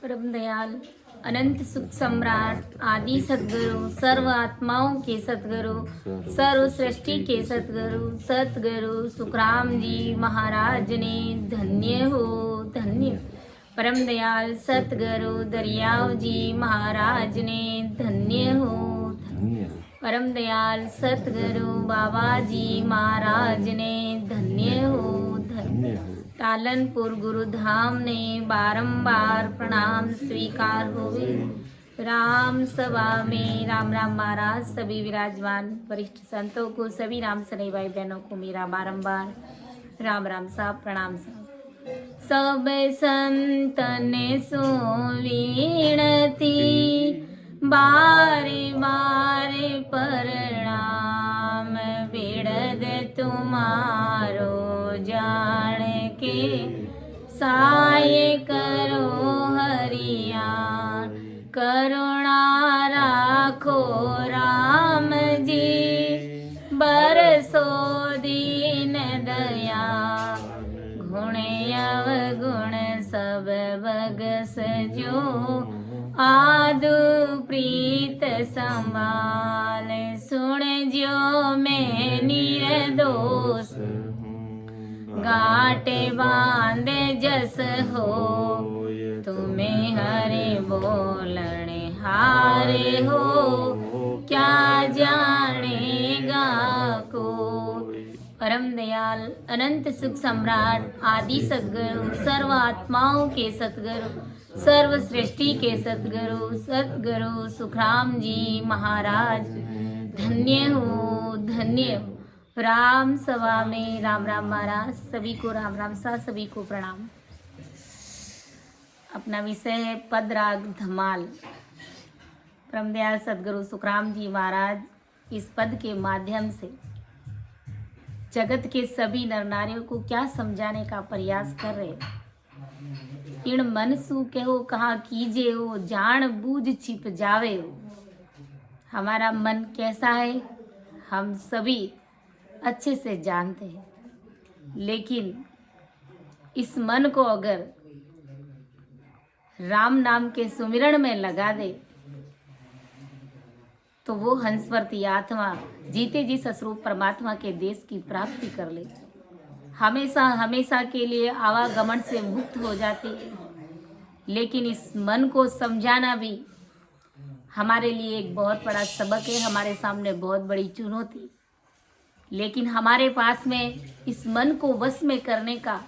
परम दयाल अनंत सुख सम्राट आदि सद्गुरु सर्व आत्माओं के सद्गुरु सर्व सृष्टि के सद्गुरु सुखराम जी महाराज ने धन्य हो धन्य। परम दयाल सतगुरु दरियाव जी महाराज ने धन्य हो धन्य। परम दयाल सतगुरु बाबा जी महाराज ने धन्य हो धन्य। टालनपुर गुरुधाम ने बारंबार प्रणाम स्वीकार हुए। राम सभा में राम राम महाराज सभी विराजमान वरिष्ठ संतों को सभी राम सने भाई बहनों को मेरा बारंबार राम राम साहब प्रणाम साहब। सब संतन सो विनती बारे बारे प्रणाम बिड़द तुम्हारो जान के साय करो हरिया करुणा राखो राम जी बरसो दीन दया गुण अवगुण सब बगस जो आदु प्रीत संभाल सुन जो मैं निर्दोष गाटे बांधे जस हो तुम्हें हरे बोलने हारे हो क्या जानेगा को। परम दयाल अनंत सुख सम्राट आदि सद्गुरु सर्व आत्माओं के सद्गुरु सर्व सृष्टि के सद्गुरु सुखराम जी महाराज धन्य हो धन्य हो। राम सभा में राम राम महाराज सभी को राम राम सा सभी को प्रणाम। अपना विषय है पद राग धमाल। परम दयाल सद्गुरु सुखराम जी महाराज इस पद के माध्यम से जगत के सभी नर नारियों को क्या समझाने का प्रयास कर रहे हैं। इण मन सु कहो कहा कीजिए हो जान बूझ छिप जावे हो। हमारा मन कैसा है हम सभी अच्छे से जानते हैं, लेकिन इस मन को अगर राम नाम के सुमिरण में लगा दे तो वो हंसवर्ती आत्मा जीते जी सस्वरूप परमात्मा के देश की प्राप्ति कर ले, हमेशा हमेशा के लिए आवागमन से मुक्त हो जाती है। लेकिन इस मन को समझाना भी हमारे लिए एक बहुत बड़ा सबक है, हमारे सामने बहुत बड़ी चुनौती। लेकिन हमारे पास में इस मन को वश में करने का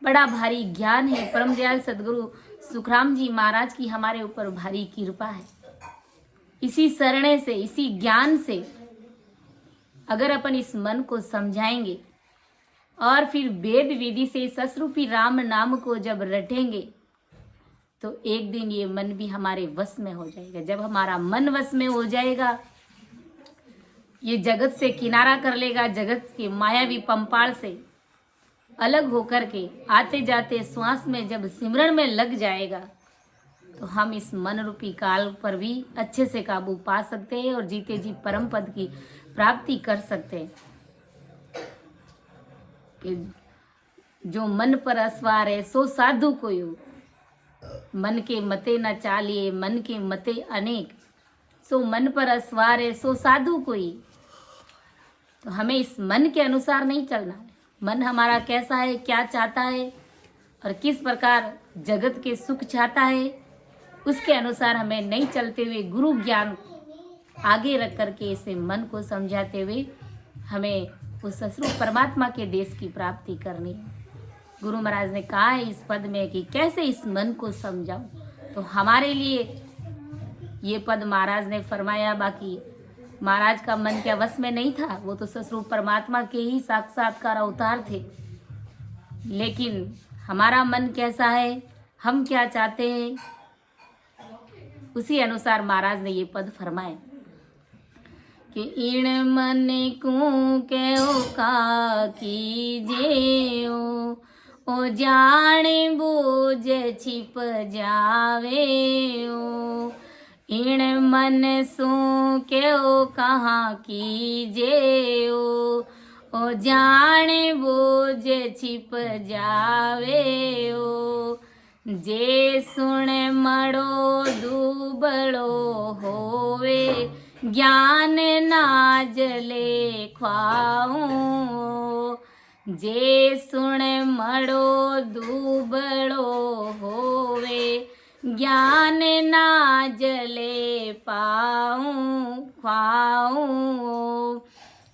बड़ा भारी ज्ञान है। परम दयाल सद्गुरु सुखराम जी महाराज की हमारे ऊपर भारी कृपा है। इसी शरण से इसी ज्ञान से अगर अपन इस मन को समझाएंगे और फिर वेद विधि से सस्वरूपी राम नाम को जब रटेंगे तो एक दिन ये मन भी हमारे वश में हो जाएगा। जब हमारा मन वश में हो जाएगा ये जगत से किनारा कर लेगा, जगत के मायावी पंपाल से अलग होकर के आते जाते श्वास में जब सिमरन में लग जाएगा तो हम इस मन रूपी काल पर भी अच्छे से काबू पा सकते हैं और जीते जी परम पद की प्राप्ति कर सकते हैं। कि जो मन पर असवार है सो साधु कोई हो, मन के मते न चालिए मन के मते अनेक, सो मन पर असवार है सो साधु कोई। तो हमें इस मन के अनुसार नहीं चलना है। मन हमारा कैसा है, क्या चाहता है और किस प्रकार जगत के सुख चाहता है, उसके अनुसार हमें नहीं चलते हुए गुरु ज्ञान आगे रख करके इसे मन को समझाते हुए हमें उस सस्वरूप परमात्मा के देश की प्राप्ति करनी है। गुरु महाराज ने कहा है इस पद में कि कैसे इस मन को समझाऊं, तो हमारे लिए ये पद महाराज ने फरमाया। बाकी महाराज का मन क्या वश में नहीं था, वो तो सस्वरूप परमात्मा के ही साक्षात्कार अवतार थे। लेकिन हमारा मन कैसा है, हम क्या चाहते हैं, उसी अनुसार महाराज ने ये पद फरमाए कि इण मन को कहो का कीजे ओ जाने बूझ छिप जावे ओ। इण मन सो कहो कहाँ कीजे ओ जाने बूझ छिप जावे ओ। जे सुण मड़ो दुबड़ो होवे ज्ञान नाज लेख्वाऊं। जे सुण मड़ो दुबड़ो होवे ज्ञान नाज ले पाऊं ख्वाऊं।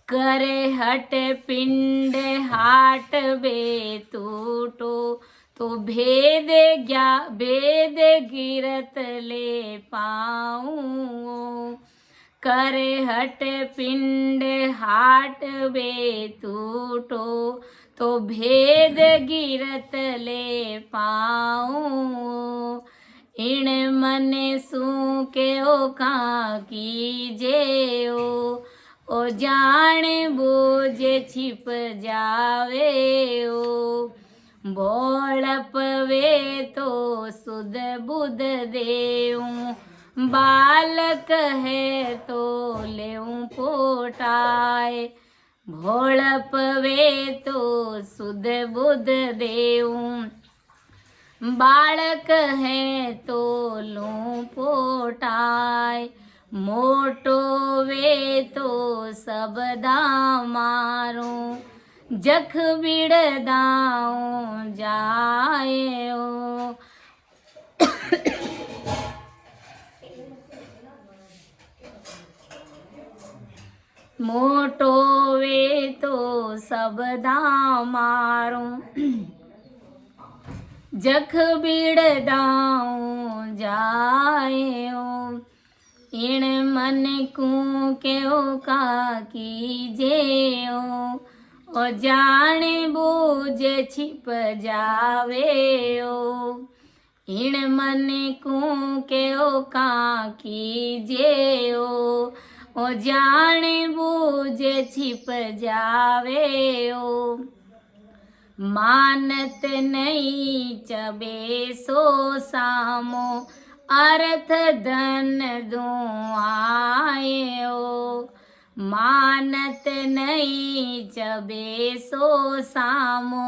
करे हट पिंड हाट बे टूटो तो भेद गिरत ले पाऊं। करे हट पिंड हाट बे टूटो तो भेद गिरत ले पाऊं। इण मन सू के ओ का कीजे ओ जान बूझ छिप जावे ओ। भोळप वे तो सुध बुध देऊं बालक है तो लेऊं पोटाए। भोळप वे तो सुध बुध देऊं बालक है तो लूं पोटाए। मोटो वे तो सबदा मारूं जख बिड़दाऊं जाए ओ। मोटो वे तो सबदा मारूं जख बिड़दाऊं जाए ओ। इण मन को क्यों का कीजे ओ जान बूझ छिप जावे ओ। इण मन को क्यों का कीजे ओ जान बूझ छिप जावे ओ। मानत नहीं चबे सो सामो अर्थ धन दूं आए ओ। मानत नहीं चबे सो सामो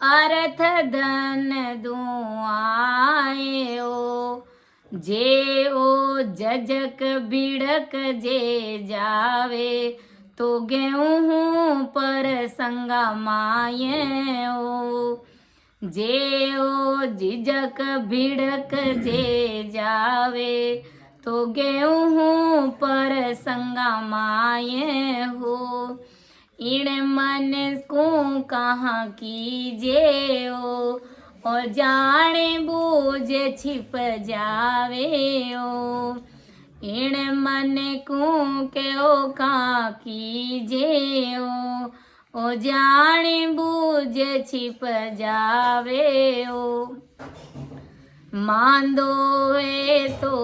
अर्थ धन दूं आए ओ। जे ओ जजक भिड़क जे जावे तो गेहूं पर संगा माये ओ। जे ओ जिजक भिड़क जे जावे तो गेहूं पर संगा माये हो। इण मन को कहाँ कीजे ओ जान बूझ छिप जावे ओ। इण मन को क्यों का कीजे ओ जान बूझ छिप जावे ओ। मांदो है तो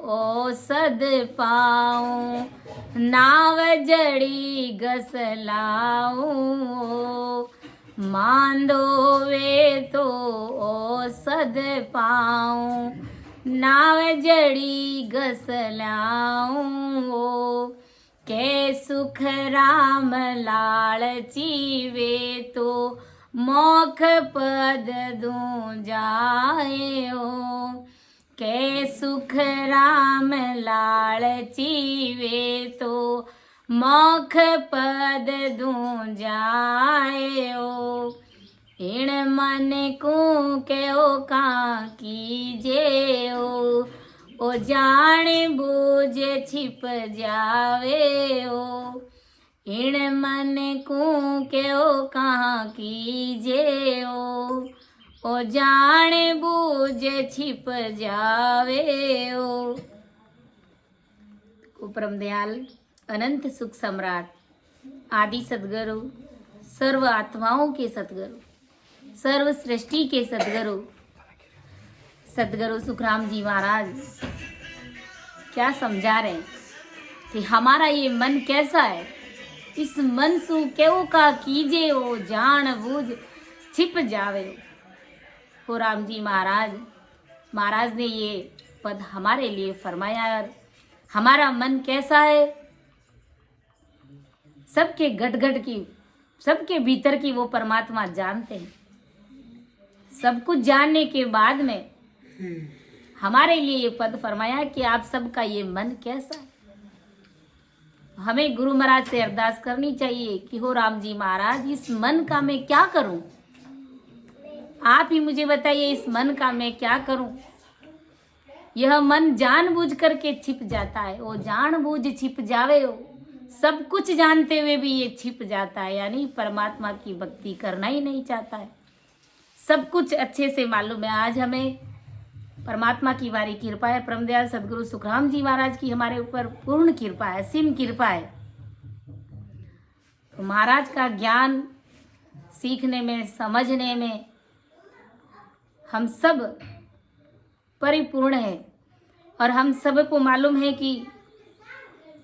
औसद पाऊं नाव जड़ी गसलाऊं। मांदो वे तो औसद पाऊं नाव जड़ी गसलाऊं। के सुख राम लालची वे तो मोख पद दूं जाए ओ। के सुख राम लालची वे तो मोख पद दूं जाए ओ। इण मन को क्यों का कीजे ओ जान बूझ छिप जावे ओ। इण मन को क्यों कहाँ कीजे ओ जान बूझ छिप जावे ओ। परम दयाल अनंत सुख सम्राट आदि सदगुरु सर्व आत्माओं के सदगुरु सर्व सृष्टि के सदगुरु सदगुरु सुखराम जी महाराज क्या समझा रहे हैं कि हमारा ये मन कैसा है। इस मन सु क्यों का कीजे ओ जान बूझ छिप जावे हो। राम जी महाराज ने ये पद हमारे लिए फरमाया। और हमारा मन कैसा है, सबके गट की सबके भीतर की वो परमात्मा जानते हैं। सब कुछ जानने के बाद में हमारे लिए ये पद फरमाया कि आप सबका ये मन कैसा है। हमें गुरु महाराज से अरदास करनी चाहिए कि हो राम जी महाराज, इस मन का मैं क्या करूं, आप ही मुझे बताइए इस मन का मैं क्या करूं। यह मन जानबूझ करके छिप जाता है, वो जानबूझ छिप जावे हो, सब कुछ जानते हुए भी ये छिप जाता है, यानी परमात्मा की भक्ति करना ही नहीं चाहता है। सब कुछ अच्छे से मालूम है। आज हमें परमात्मा की भारी कृपा है, परमदयाल सदगुरु सुखराम जी महाराज की हमारे ऊपर पूर्ण कृपा है, असीम कृपा है। तो महाराज का ज्ञान सीखने में, समझने में हम सब परिपूर्ण है और हम सबको मालूम है कि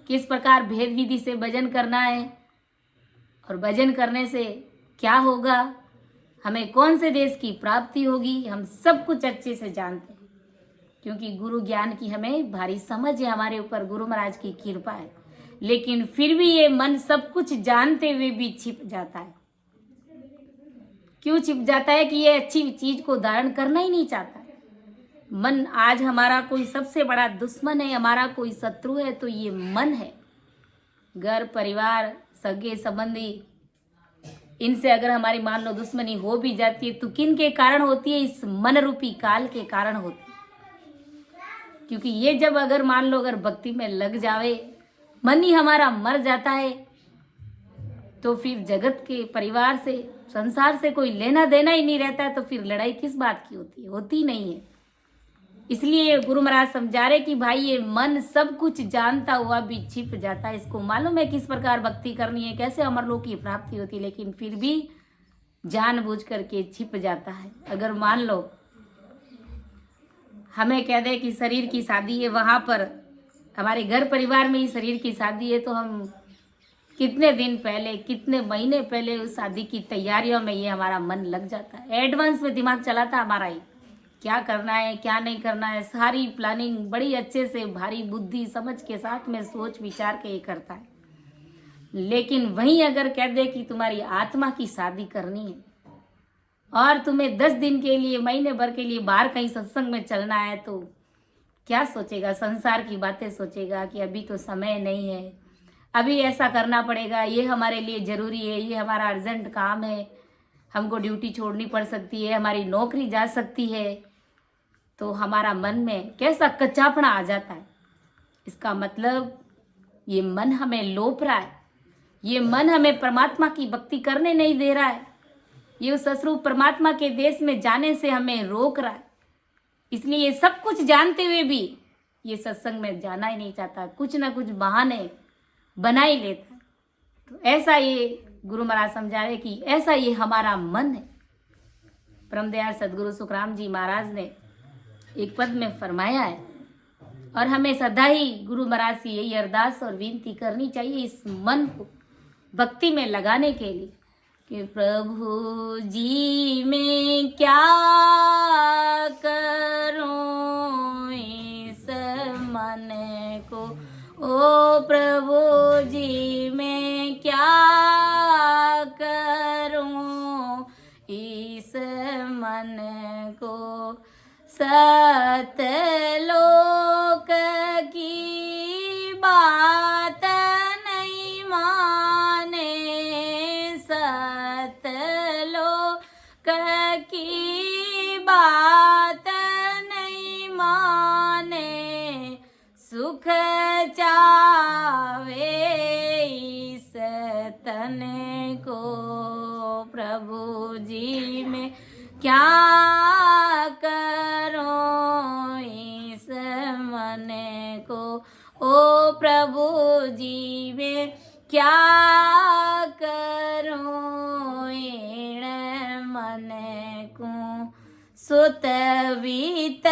किस प्रकार भेद विधि से भजन करना है और भजन करने से क्या होगा, हमें कौन से देश की प्राप्ति होगी, हम सब कुछ अच्छे से जानते हैं। क्योंकि गुरु ज्ञान की हमें भारी समझ है, हमारे ऊपर गुरु महाराज की कृपा है। लेकिन फिर भी ये मन सब कुछ जानते हुए भी छिप जाता है। क्यों छिप जाता है? कि ये अच्छी चीज को धारण करना ही नहीं चाहता है। मन आज हमारा कोई सबसे बड़ा दुश्मन है, हमारा कोई शत्रु है तो ये मन है। घर परिवार सगे संबंधी, इनसे अगर हमारी मान लो दुश्मनी हो भी जाती है तो किन के कारण होती है? इस मन रूपी काल के कारण होती है। क्योंकि ये जब अगर मान लो अगर भक्ति में लग जावे, मन ही हमारा मर जाता है, तो फिर जगत के परिवार से, संसार से कोई लेना देना ही नहीं रहता है, तो फिर लड़ाई किस बात की होती है? होती नहीं है। इसलिए गुरु महाराज समझा रहे कि भाई ये मन सब कुछ जानता हुआ भी छिप जाता है। इसको मालूम है किस प्रकार भक्ति करनी है, कैसे अमरलोक की प्राप्ति होती है, लेकिन फिर भी जानबूझ करके छिप जाता है। अगर मान लो हमें कह दे कि शरीर की शादी है, वहां पर हमारे घर परिवार में ही शरीर की शादी है, तो हम कितने दिन पहले, कितने महीने पहले उस शादी की तैयारियों में ये हमारा मन लग जाता है। एडवांस में दिमाग चलाता है हमारा ही, क्या करना है क्या नहीं करना है, सारी प्लानिंग बड़ी अच्छे से भारी बुद्धि समझ के साथ में सोच विचार के ये करता है। लेकिन वहीं अगर कह दे कि तुम्हारी आत्मा की शादी करनी है और तुम्हें 10 दिन के लिए, महीने भर के लिए बाहर कहीं सत्संग में चलना है, तो क्या सोचेगा? संसार की बातें सोचेगा कि अभी तो समय नहीं है, अभी ऐसा करना पड़ेगा, ये हमारे लिए ज़रूरी है, ये हमारा अर्जेंट काम है, हमको ड्यूटी छोड़नी पड़ सकती है, हमारी नौकरी जा सकती है। तो हमारा मन में कैसा कच्चापना आ जाता है। इसका मतलब ये मन हमें लोप रहा है, ये मन हमें परमात्मा की भक्ति करने नहीं दे रहा है, ये उस स्वरूप परमात्मा के देश में जाने से हमें रोक रहा है। इसलिए ये सब कुछ जानते हुए भी ये सत्संग में जाना ही नहीं चाहता, कुछ ना कुछ बहाने बना ही लेता है। तो ऐसा ये गुरु महाराज समझा रहे कि ऐसा ये हमारा मन है। परमदयाल सदगुरु सुखराम जी महाराज ने एक पद में फरमाया है और हमें सदा ही गुरु महाराज से यही अरदास और विनती करनी चाहिए इस मन को भक्ति में लगाने के लिए कि प्रभु जी मैं क्या करूं इस मन को, ओ प्रभु जी मैं क्या करूं इस मन को, सतलोक की बात नहीं माने, सतलोक की बात नहीं माने, सुख चावे इस तन को, प्रभु जी में क्या करो इस मन को, ओ प्रभु जी में क्या करो इन मन को, सुत वीत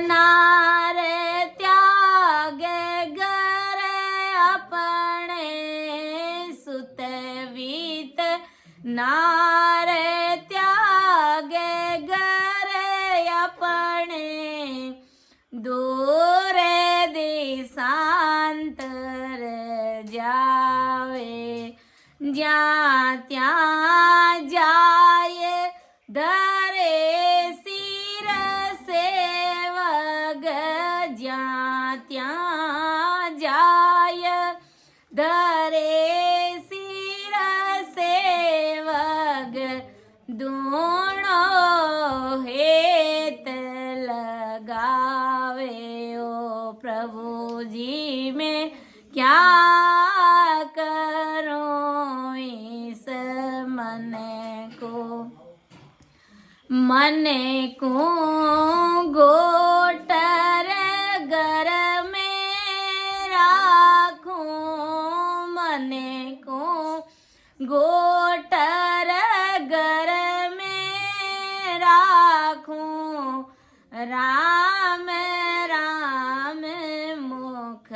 नार त्याग घर अपने, सुत वीत नार त्याग घर अपने, दूर देशांतर जावे, ज्या त्या जाए धरे दूणो हेत लगावे ओ प्रभु जी मैं क्या करूं इस मन को गोटर घर में राखूं मन को गोटर घर में राखूं राम राम मुख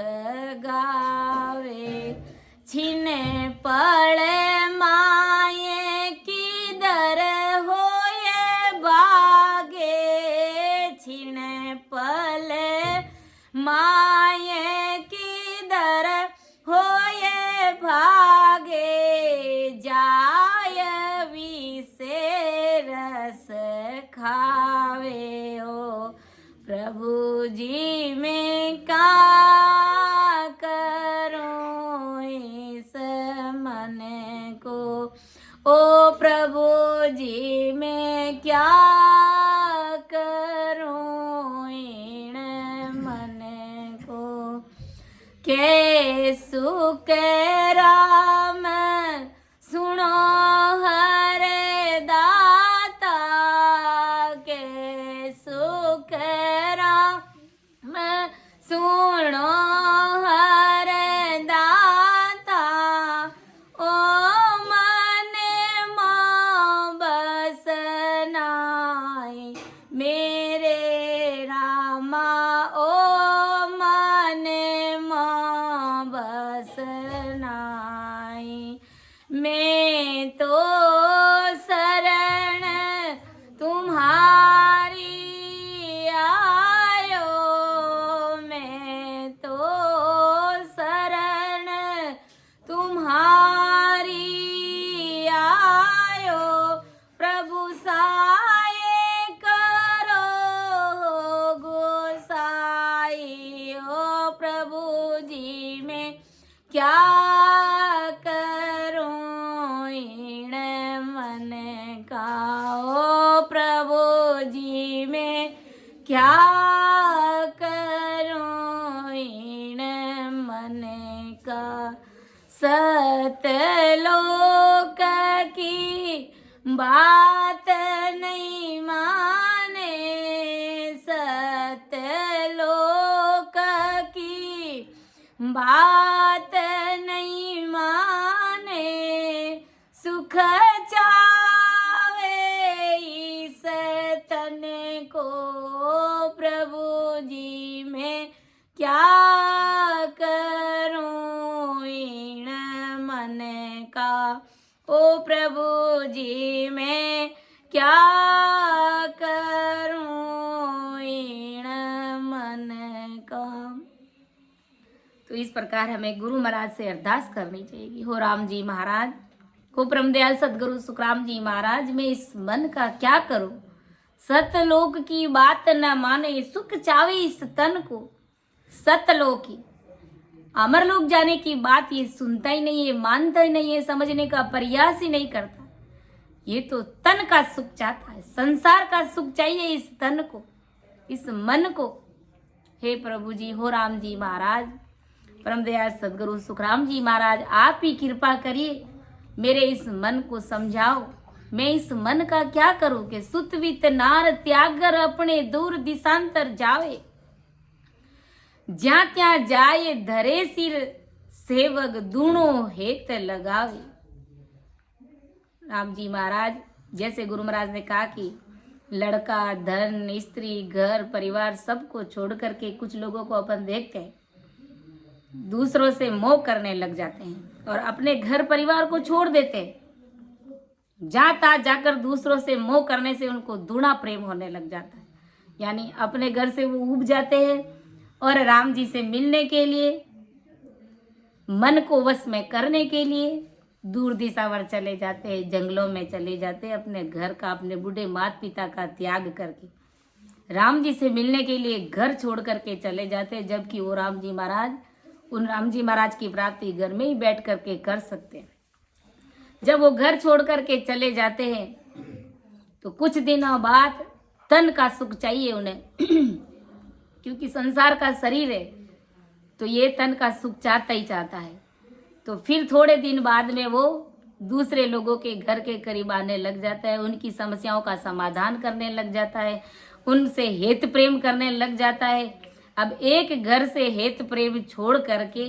गावे छिने पड़े माये किधर होए भागे छिने पले माये किधर होए भागे जाय विसे रस खावे ओ प्रभु जी मैं का करूं इस मन को ओ प्रभु जी मैं क्या करूं इन मन को के सुख राम सुनो हरे दाता के सुख राम सुनो हरे दाता ओ मन मां बस नाई मेरे रामा ओ मन मां बस नाई मैं तो शरण तुम्हारी आयो मैं तो शरण तुम्हारी आयो प्रभु साय करो गोसाई ओ प्रभु जी में क्या करूं इन मन का ओ प्रभु जी में क्या करूं इन मन का सतलोक की बात नहीं माने सतलोक की बात नहीं माने सुख चावे इस तन को प्रभु जी मैं क्या करूं इन मन का ओ प्रभु जी मैं क्या करूं इन मन का। तो इस प्रकार हमें गुरु महाराज से अरदास करनी चाहिए। हो राम जी महाराज, हो परमदयाल सदगुरु सुखराम जी महाराज, मैं इस मन का क्या करूं, सतलोक की बात न माने सुख चावे इस तन को। सतलोक की अमर लोक जाने की बात ये सुनता ही नहीं है, मानता ही नहीं है, समझने का प्रयास ही नहीं करता। ये तो तन का सुख चाहता है, संसार का सुख चाहिए इस तन को, इस मन को। हे प्रभु जी, हो राम जी महाराज, परमदयाल सदगुरु सुखराम जी महाराज, आप ही कृपा करिए, मेरे इस मन को समझाओ। मैं इस मन का क्या करूं कि सुतवित नार त्यागर अपने दूर दिशांतर जावे। ज्या त्या जाए धरे सिर सेवक दूणो हेत लगावे। राम जी महाराज, जैसे गुरु महाराज ने कहा कि लड़का, धन, स्त्री, घर, परिवार सबको छोड़ करके कुछ लोगों को अपन देखते हैं दूसरों से मोह करने लग जाते हैं और अपने घर परिवार को छोड़ देते हैं। जाता जाकर दूसरों से मोह करने से उनको दूना प्रेम होने लग जाता है, यानी अपने घर से वो उब जाते हैं और राम जी से मिलने के लिए, मन को वश में करने के लिए दूर दिशावर चले जाते हैं, जंगलों में चले जाते हैं, अपने घर का, अपने बूढ़े माता पिता का त्याग करके राम जी से मिलने के लिए घर छोड़ करके चले जाते हैं। जबकि वो राम जी महाराज, उन राम जी महाराज की प्राप्ति घर में ही बैठ करके कर सकते हैं। जब वो घर छोड़ करके चले जाते हैं तो कुछ दिनों बाद तन का सुख चाहिए उन्हें क्योंकि संसार का शरीर है तो ये तन का सुख चाहता ही चाहता है। तो फिर थोड़े दिन बाद में वो दूसरे लोगों के घर के करीब आने लग जाता है, उनकी समस्याओं का समाधान करने लग जाता है, उनसे हित प्रेम करने लग जाता है। अब एक घर से हित प्रेम छोड़ करके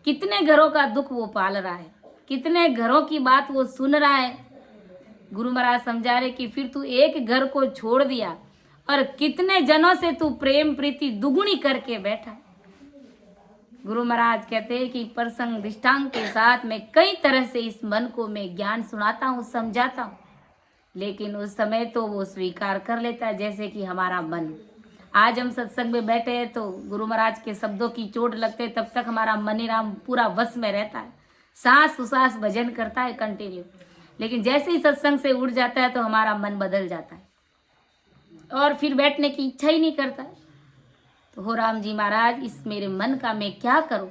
कितने घरों का दुख वो पाल रहा है, कितने घरों की बात वो सुन रहा है। गुरु महाराज समझा रहे कि फिर तू एक घर को छोड़ दिया और कितने जनों से तू प्रेम प्रीति दुगुनी करके बैठा। गुरु महाराज कहते हैं कि प्रसंग दृष्टांत के साथ मैं कई तरह से इस मन को मैं ज्ञान सुनाता हूँ, समझाता हूँ, लेकिन उस समय तो वो स्वीकार कर लेता है। जैसे कि हमारा मन, आज हम सत्संग में बैठे हैं तो गुरु महाराज के शब्दों की चोट लगते तब तक हमारा मन ही राम पूरा वश में रहता है, सांस उसास भजन करता है कंटिन्यू। लेकिन जैसे ही सत्संग से उठ जाता है तो हमारा मन बदल जाता है और फिर बैठने की इच्छा ही नहीं करता। तो हो राम जी महाराज, इस मेरे मन का मैं क्या करूं?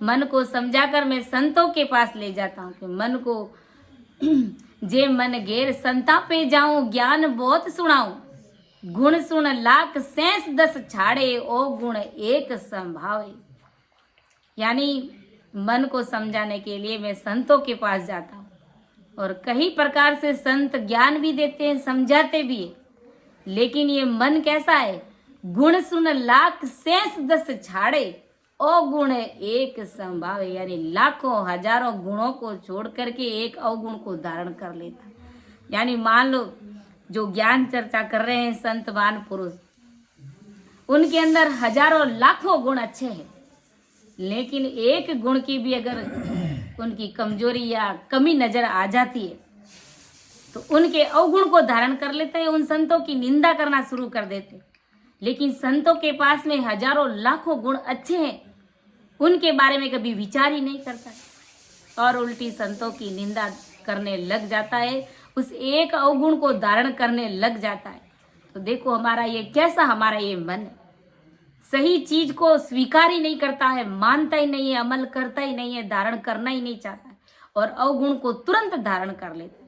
मन को समझाकर मैं संतों के पास ले जाता हूं कि मन को जे मन घेर संता पे जाऊं, ज्ञान बहुत सुनाऊं, गुण सुन लाख सेंस 10 छाड़े, ओ गुण एक संभावे। यानी मन को समझाने के लिए मैं संतों के पास जाता हूं और कई प्रकार से संत ज्ञान भी देते हैं, समझाते भी है। लेकिन ये मन कैसा है? गुण सुन लाख सेंस 10 छाड़े, ओ गुण एक संभावे। यानी लाखों हजारों गुणों को छोड़ करके एक अवगुण को धारण कर लेता है। यानी मान लो जो ज्ञान चर्चा कर रहे हैं संत महान पुरुष, उनके अंदर हजारों लाखों गुण अच्छे हैं, लेकिन एक गुण की भी अगर उनकी कमजोरी या कमी नजर आ जाती है तो उनके अवगुण को धारण कर लेते हैं, उन संतों की निंदा करना शुरू कर देते हैं। लेकिन संतों के पास में हजारों लाखों गुण अच्छे हैं, उनके बारे में कभी विचार ही नहीं करता और उल्टी संतों की निंदा करने लग जाता है, उस एक अवगुण को धारण करने लग जाता है। तो देखो हमारा ये कैसा, हमारा ये मन सही चीज को स्वीकार ही नहीं करता है, मानता ही नहीं है, अमल करता ही नहीं है, धारण करना ही नहीं चाहता है और अवगुण को तुरंत धारण कर लेता है।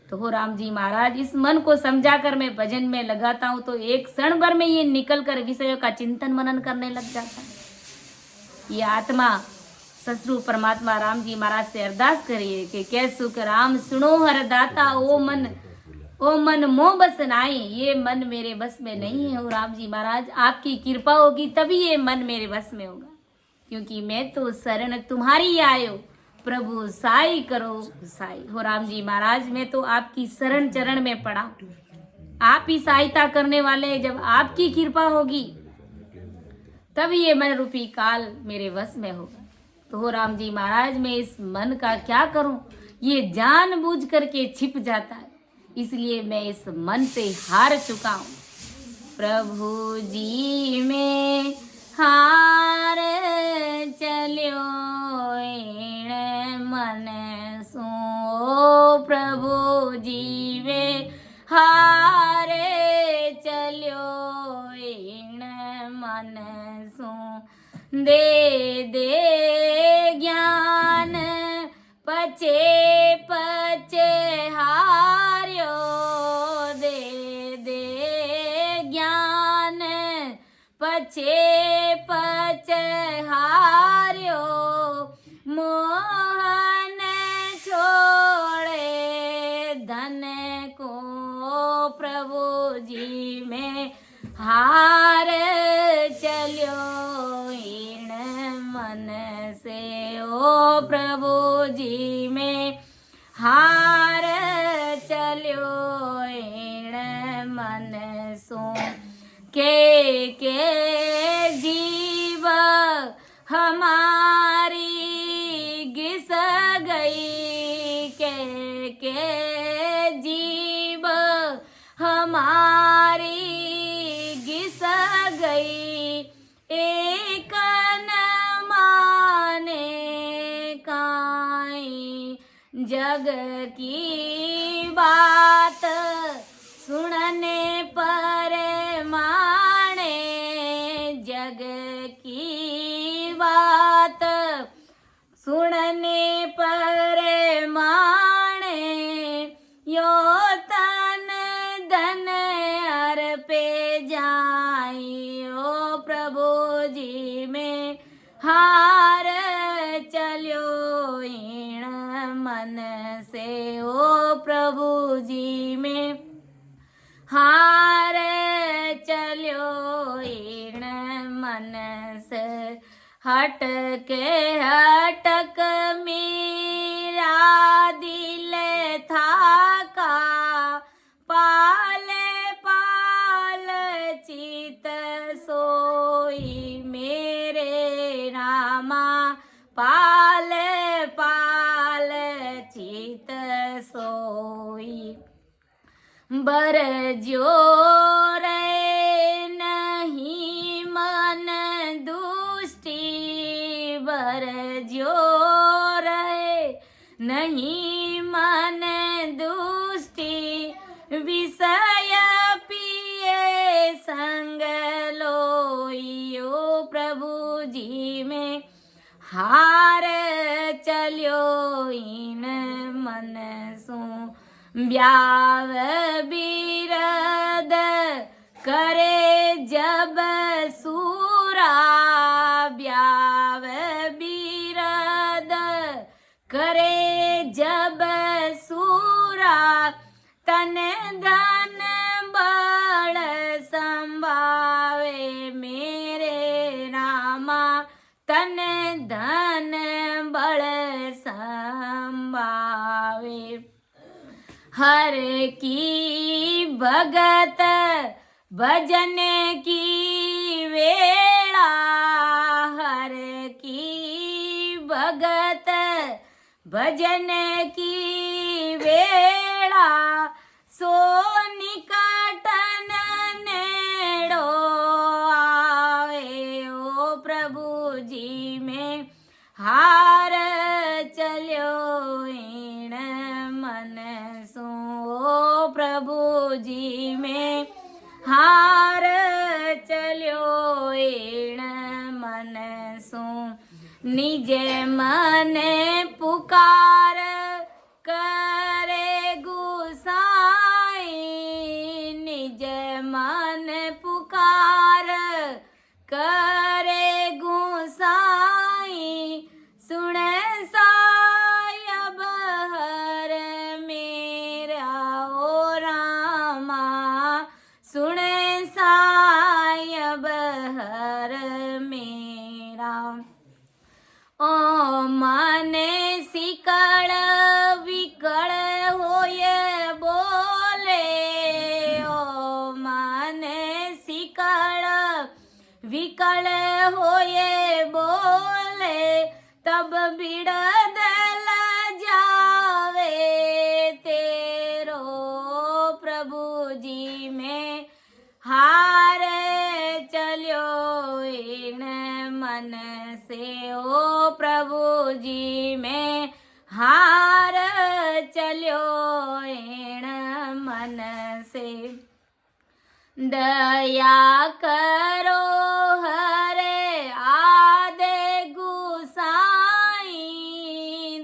तो हो राम जी महाराज, इस मन को समझाकर मैं भजन में लगाता हूं तो एक क्षण भर में ये निकल कर विषयों का चिंतन मनन करने लग जाता है। ये आत्मा ससुर परमात्मा राम जी महाराज से अरदास करिए कि कै सुख राम सुनो हर दाता, ओ मन मोह बस नाई। ये मन मेरे बस में नहीं है। हो राम जी महाराज, आपकी कृपा होगी तभी ये मन मेरे बस में होगा, क्योंकि मैं तो शरण तुम्हारी आयो, प्रभु साई करो साई। हो राम जी महाराज, मैं तो आपकी शरण चरण में पड़ा, आप ही सहायता करने वाले। जब आपकी कृपा होगी तभी ये मन रूपी काल मेरे वश में होगा। तो हो राम जी महाराज, मैं इस मन का क्या करूं? ये जानबूझ करके छिप जाता है, इसलिए मैं इस मन से हार चुका हूं। प्रभु जी में हार चलियो मन सो, प्रभु जी में हार चलियो मन सो। दे दे ज्ञान पचे पचे हार्यो, दे दे ज्ञान पचे पचे हार्यो, मोहन छोड़े धन को, प्रभु जी में हार चलियो मन से, ओ प्रभु जी में हार चलियो मन सो। के जीव हमारी घिस गई, के जीव हमारी घिस गई, एक न माने काई, जग की बात सुनने पर माने, जग की बात सुनने पर माने, यो मन से ओ प्रभु जी में हार चलियो इन मन से हटक मेरा दिल था पाल पाल चित सोई मेरे रामा पाल पाल चित सोई बर जो रे नहीं मन दुष्टि बर जो रे नहीं मन दुष्टि विषय पिए संग लोइयो प्रभु जी में हार चलियो इन मन सो ब्याव बिरद करे जब सूरा ब्याव बिरद करे जब सूरा तन धन बड़ संभावे मेरे रामा तन धन बड़ संभावे हर की भगत भजन की वेला हर की भगत भजन की वेला सो निकटन नेड़ो आवे ओ प्रभु जी में हार चलियो इन मन सो ओ प्रभु जी में हार चलियो इन मन सो निज मन पुकार करे गुसाई निज मन पुकार करे गुसाई सुन सायब हर मेरा ओ रामा सुन सायब हर मेरा ओ मन सिकड़ विकड़ होए बोले ओ मन सिकड़ विकड़ होए बोले तब बिड़दल जावे तेरो प्रभु जी में हार चलियो इन मन से ओ प्रभु जी में हार चलियो इन मन से दया करो हरे आदे गुसाई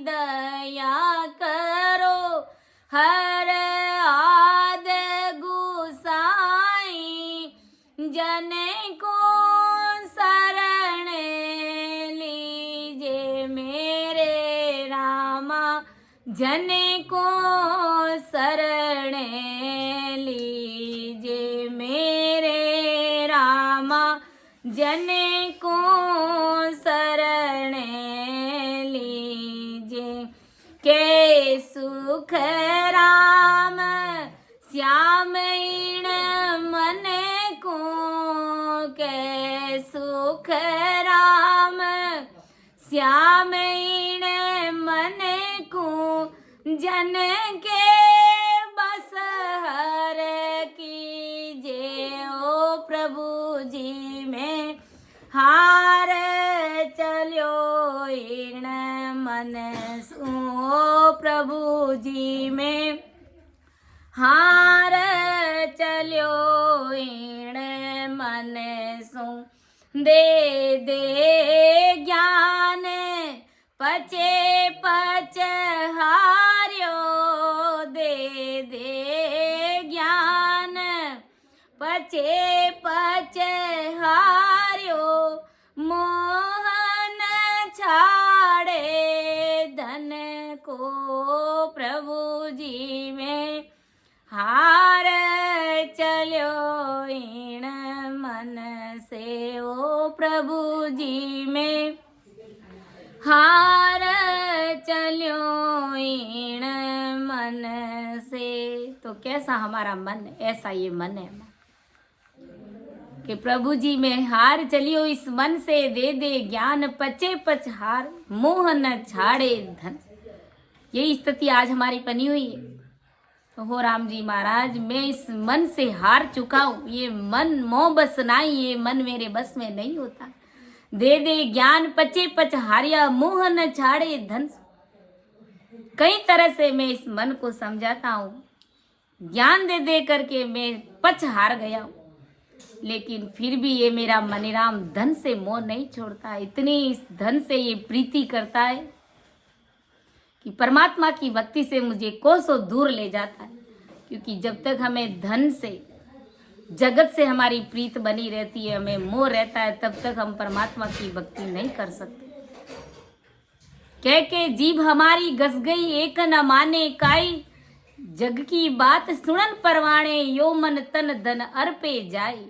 दया करो हर आदे गुसाई जन को शरण लीजे मेरे रामा जन को शरण लीजे मेरे रामा जन को शरण लीजे के सुख राम श्याम इन मन को के सुख राम श्याम इन मन को जन के बस हर कीजे ओ प्रभु जी में हार चलियो इन मन सो ओ प्रभु जी में हार चलियो इन मन सो दे दे ज्ञान पचे पच हार्यो दे दे ज्ञान पचे पच हार्यो मोहन छाड़े धन को प्रभु जी में हार चलियो ईण मन से। तो कैसा हमारा मन है, ऐसा ये मन है कि प्रभु जी में हार चलियो इस मन से, दे दे ज्ञान पचे पचहार, मोह न छाड़े धन। यही स्थिति आज हमारी बनी हुई है। तो हो राम जी महाराज, मैं इस मन से हार चुका हूँ, ये मन मोह बस नहीं, ये मन मेरे बस में नहीं होता। दे दे ज्ञान पचे पचहारिया, मोह न छाड़े धन। कई तरह से मैं इस मन को समझाता हूँ, ज्ञान दे दे करके मैं पच हार गया हूँ, लेकिन फिर भी ये मेरा मनीराम धन से मोह नहीं छोड़ता। इतनी इस धन से ये प्रीति करता है कि परमात्मा की भक्ति से मुझे कोसों दूर ले जाता है। क्योंकि जब तक हमें धन से, जगत से हमारी प्रीत बनी रहती है, हमें मोह रहता है, तब तक हम परमात्मा की भक्ति नहीं कर सकते। कह के जीभ हमारी घस गई एक न माने काई, जग की बात सुनन परवाणे, यो मन तन धन अर्पे जाए।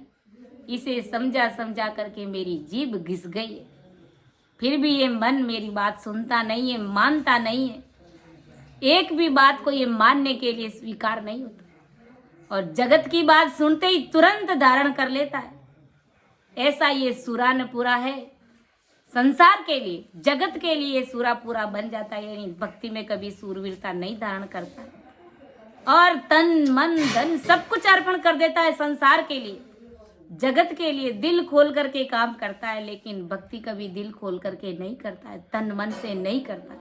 इसे समझा समझा करके मेरी जीभ घिस गई है, फिर भी ये मन मेरी बात सुनता नहीं है, मानता नहीं है। एक भी बात को ये मानने के लिए स्वीकार नहीं होता, और जगत की बात सुनते ही तुरंत धारण कर लेता है। ऐसा ये सुरानपुरा है। संसार के लिए, जगत के लिए सुरापुरा बन जाता है, यानी भक्ति में कभी सूरवीरता नहीं धारण करता, और तन मन धन सब कुछ अर्पण कर देता है संसार के लिए, जगत के लिए दिल खोल करके काम करता है। लेकिन भक्ति कभी दिल खोल करके नहीं करता है, तन मन से नहीं करता।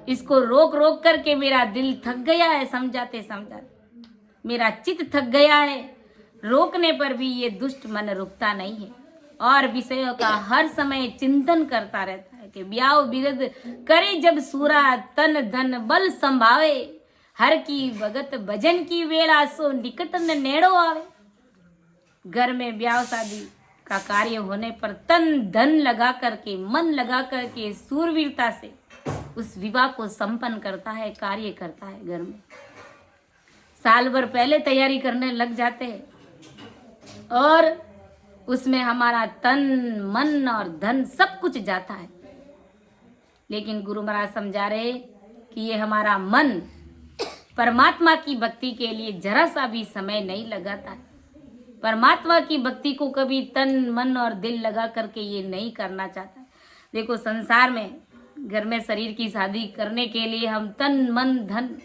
इसको रोक रोक करके मेरा दिल थक गया है, समझाते समझाते मेरा चित्त थक गया है। रोकने पर भी ये दुष्ट मन रुकता नहीं है, और विषयों का हर समय चिंतन करता रहता है कि ब्याह बिरद करे जब सूरा, तन धन बल संभावे, हर की भगत भजन की वेला, सो निकट न नेड़ो आवे। घर में ब्याह शादी का कार्य होने पर तन धन लगा करके, मन लगा करके, सूरवीरता से उस विवाह को संपन्न करता है, कार्य करता है। घर में साल भर पहले तैयारी करने लग जाते हैं, और उसमें हमारा तन मन और धन सब कुछ जाता है। लेकिन गुरु महाराज समझा रहे कि ये हमारा मन परमात्मा की भक्ति के लिए जरा सा भी समय नहीं लगाता है। परमात्मा की भक्ति को कभी तन मन और दिल लगा करके ये नहीं करना चाहता है। देखो, संसार में घर में शरीर की शादी करने के लिए हम तन मन धन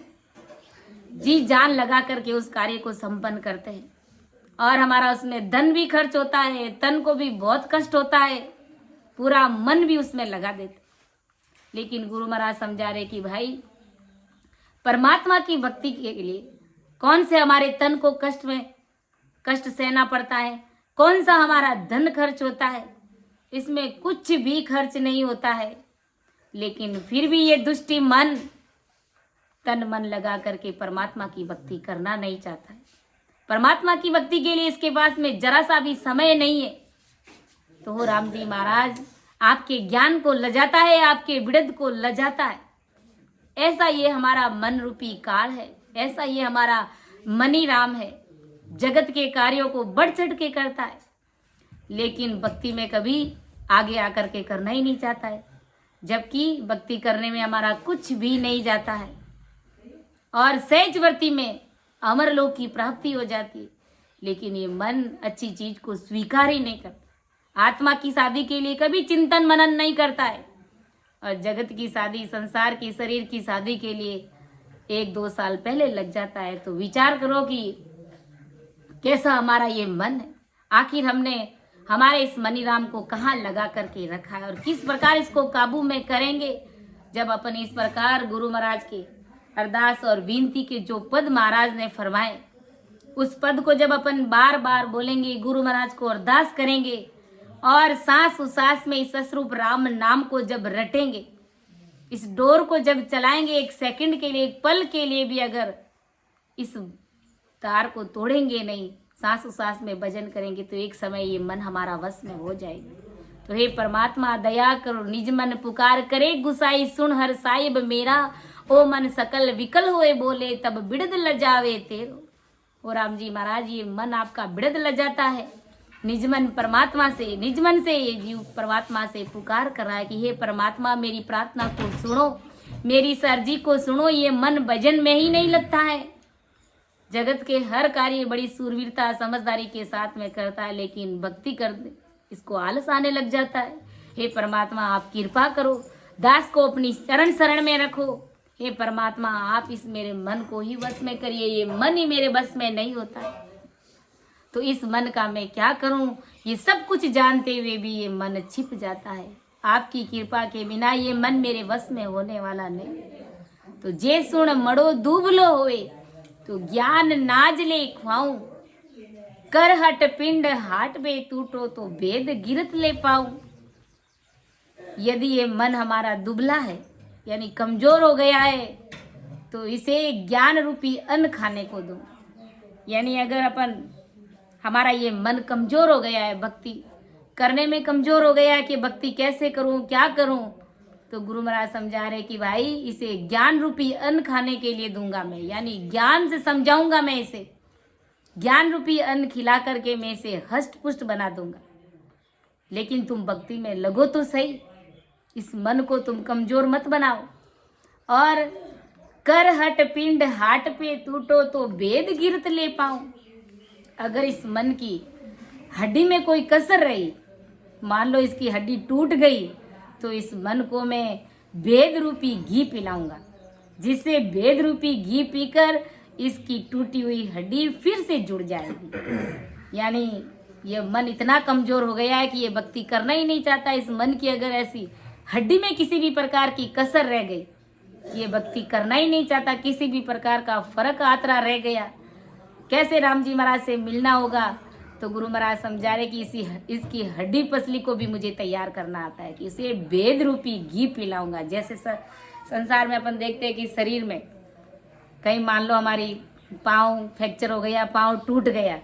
जी जान लगा करके उस कार्य को संपन्न करते हैं, और हमारा उसमें धन भी खर्च होता है, तन को भी बहुत कष्ट होता है, पूरा मन भी उसमें लगा देते। लेकिन गुरु महाराज समझा रहे कि भाई, परमात्मा की भक्ति के लिए कौन से हमारे तन को कष्ट सहना पड़ता है, कौन सा हमारा धन खर्च होता है, इसमें कुछ भी खर्च नहीं होता है। लेकिन फिर भी ये दुष्टी मन तन मन लगा करके परमात्मा की भक्ति करना नहीं चाहता है। परमात्मा की भक्ति के लिए इसके पास में जरा सा भी समय नहीं है। तो हो राम जी महाराज, आपके ज्ञान को लजाता है, आपके विड़द को लजाता है। ऐसा ये हमारा मन रूपी काल है, ऐसा ये हमारा मनी राम है। जगत के कार्यों को बढ़ चढ़ के करता है, लेकिन भक्ति में कभी आगे आकर के करना ही नहीं चाहता है। जबकि भक्ति करने में हमारा कुछ भी नहीं जाता है, और सहजवर्ती में अमरलोक की प्राप्ति हो जाती है। लेकिन ये मन अच्छी चीज को स्वीकार ही नहीं करता। आत्मा की शादी के लिए कभी चिंतन मनन नहीं करता है, और जगत की शादी, संसार की, शरीर की शादी के लिए 1-2 साल पहले लग जाता है। तो विचार करो कि कैसा हमारा ये मन है। आखिर हमने हमारे इस मनीराम को कहाँ लगा करके रखा है, और किस प्रकार इसको काबू में करेंगे। जब अपन इस प्रकार गुरु महाराज के अरदास और विनती के जो पद महाराज ने फरमाए, उस पद को जब अपन बार बार बोलेंगे, गुरु महाराज को अरदास करेंगे, और सांस उसास में इस सस्वरूप राम नाम को जब रटेंगे, इस डोर को जब चलाएंगे, 1 सेकंड के लिए, 1 पल के लिए भी अगर इस तार को तोड़ेंगे नहीं, सांस उसास में भजन करेंगे, तो एक समय ये मन हमारा वश में हो जाएगा। तो हे परमात्मा दया करो, निज मन पुकार करे गुसाई, सुन हर साहिब मेरा, ओ मन सकल विकल होए बोले, तब बिड़द लजावे तेरो। ओ राम जी महाराज, ये मन आपका बिड़द लजाता है, निज मन परमात्मा से, निज मन से ये जीव परमात्मा से पुकार कर रहा है कि हे परमात्मा मेरी प्रार्थना को सुनो, मेरी इस अर्जी को सुनो। ये मन भजन में ही नहीं लगता है, जगत के हर कार्य बड़ी सूरवीरता समझदारी के साथ में करता है, लेकिन भक्ति कर इसको आलस आने लग जाता है। हे परमात्मा आप कृपा करो, दास को अपनी चरण शरण में रखो। हे परमात्मा आप इस मेरे मन को ही वश में करिए, ये मन ही मेरे बस में नहीं होता है, तो इस मन का मैं क्या करूं? ये सब कुछ जानते हुए भी ये मन छिप जाता है। आपकी कृपा के बिना ये मन मेरे वश में होने वाला नहीं। तो जे सुण मड़ो दूबलो होए, तो ज्ञान नाज ले ख्वाऊं, कर हट पिंड हाट बे टूटो, तो वेद गिरत ले पाऊं। यदि ये मन हमारा दुबला है यानी कमजोर हो गया है, तो इसे ज्ञान रूपी अन्न खाने को दो। यानी अगर अपन हमारा ये मन कमजोर हो गया है, भक्ति करने में कमजोर हो गया है कि भक्ति कैसे करूं, क्या करूं, तो गुरु महाराज समझा रहे कि भाई इसे ज्ञान रूपी अन्न खाने के लिए दूंगा मैं, यानी ज्ञान से समझाऊंगा मैं इसे, ज्ञान रूपी अन्न खिला करके मैं इसे हष्ट पुष्ट बना दूंगा। लेकिन तुम भक्ति में लगो तो सही, इस मन को तुम कमजोर मत बनाओ। और कर हट पिंड हाट पे टूटो, तो वेद गिरत ले पाऊं। अगर इस मन की हड्डी में कोई कसर रही, मान लो इसकी हड्डी टूट गई, तो इस मन को मैं वेद रूपी घी पिलाऊंगा, जिससे वेद रूपी घी पीकर इसकी टूटी हुई हड्डी फिर से जुड़ जाएगी। यानी ये मन इतना कमजोर हो गया है कि ये भक्ति करना ही नहीं चाहता। इस मन की अगर ऐसी हड्डी में किसी भी प्रकार की कसर रह गई, ये भक्ति करना ही नहीं चाहता, किसी भी प्रकार का फर्क आतरा रह गया, कैसे राम जी महाराज से मिलना होगा। तो गुरु महाराज समझा रहे कि इसकी हड्डी पसली को भी मुझे तैयार करना आता है, कि इसे वेद रूपी घी पिलाऊंगा। जैसे संसार में अपन देखते हैं कि शरीर में कहीं मान लो हमारी पाँव फ्रैक्चर हो गया, पाँव टूट गया,